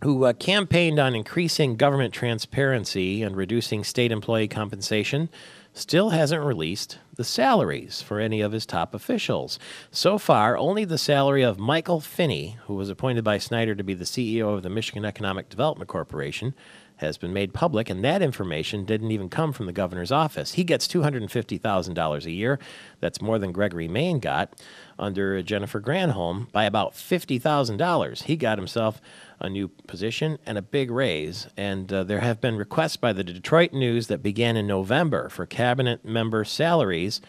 who campaigned on increasing government transparency and reducing state employee compensation, still hasn't released the salaries for any of his top officials. So far, only the salary of Michael Finney, who was appointed by Snyder to be the CEO of the Michigan Economic Development Corporation, has been made public, and that information didn't even come from the governor's office. He gets $250,000 a year. That's more than Gregory Main got under Jennifer Granholm by about $50,000. He got himself a new position and a big raise, and there have been requests by the Detroit News that began in November for cabinet member salaries,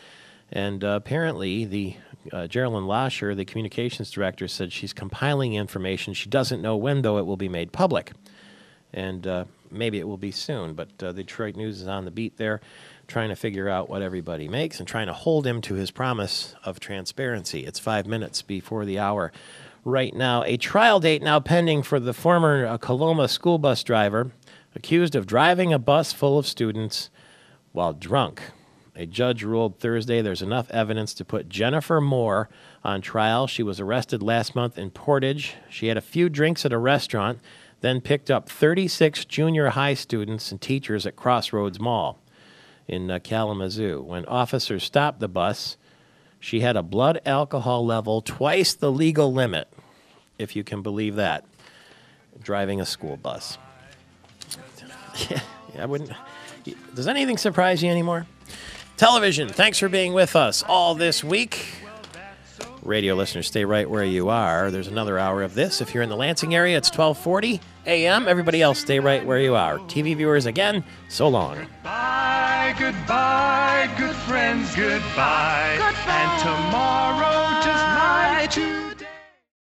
and apparently the Geraldine Lasher, the communications director, said she's compiling information. She doesn't know when, though, it will be made public. and maybe it will be soon. But the Detroit News is on the beat there, trying to figure out what everybody makes and trying to hold him to his promise of transparency. It's 5 minutes before the hour. Right now, a trial date now pending for the former Coloma school bus driver accused of driving a bus full of students while drunk. A judge ruled Thursday there's enough evidence to put Jennifer Moore on trial. She was arrested last month in Portage. She had a few drinks at a restaurant, then picked up 36 junior high students and teachers at Crossroads Mall in Kalamazoo. When officers stopped the bus, she had a blood alcohol level twice the legal limit, if you can believe that, driving a school bus. Yeah, I wouldn't. Does anything surprise you anymore? Television, thanks for being with us all this week. Radio listeners, stay right where you are. There's another hour of this. If you're in the Lansing area, it's 12:40 a.m. Everybody else, stay right where you are. TV viewers, again, so long. Goodbye, goodbye, good friends, goodbye. And tomorrow just lie to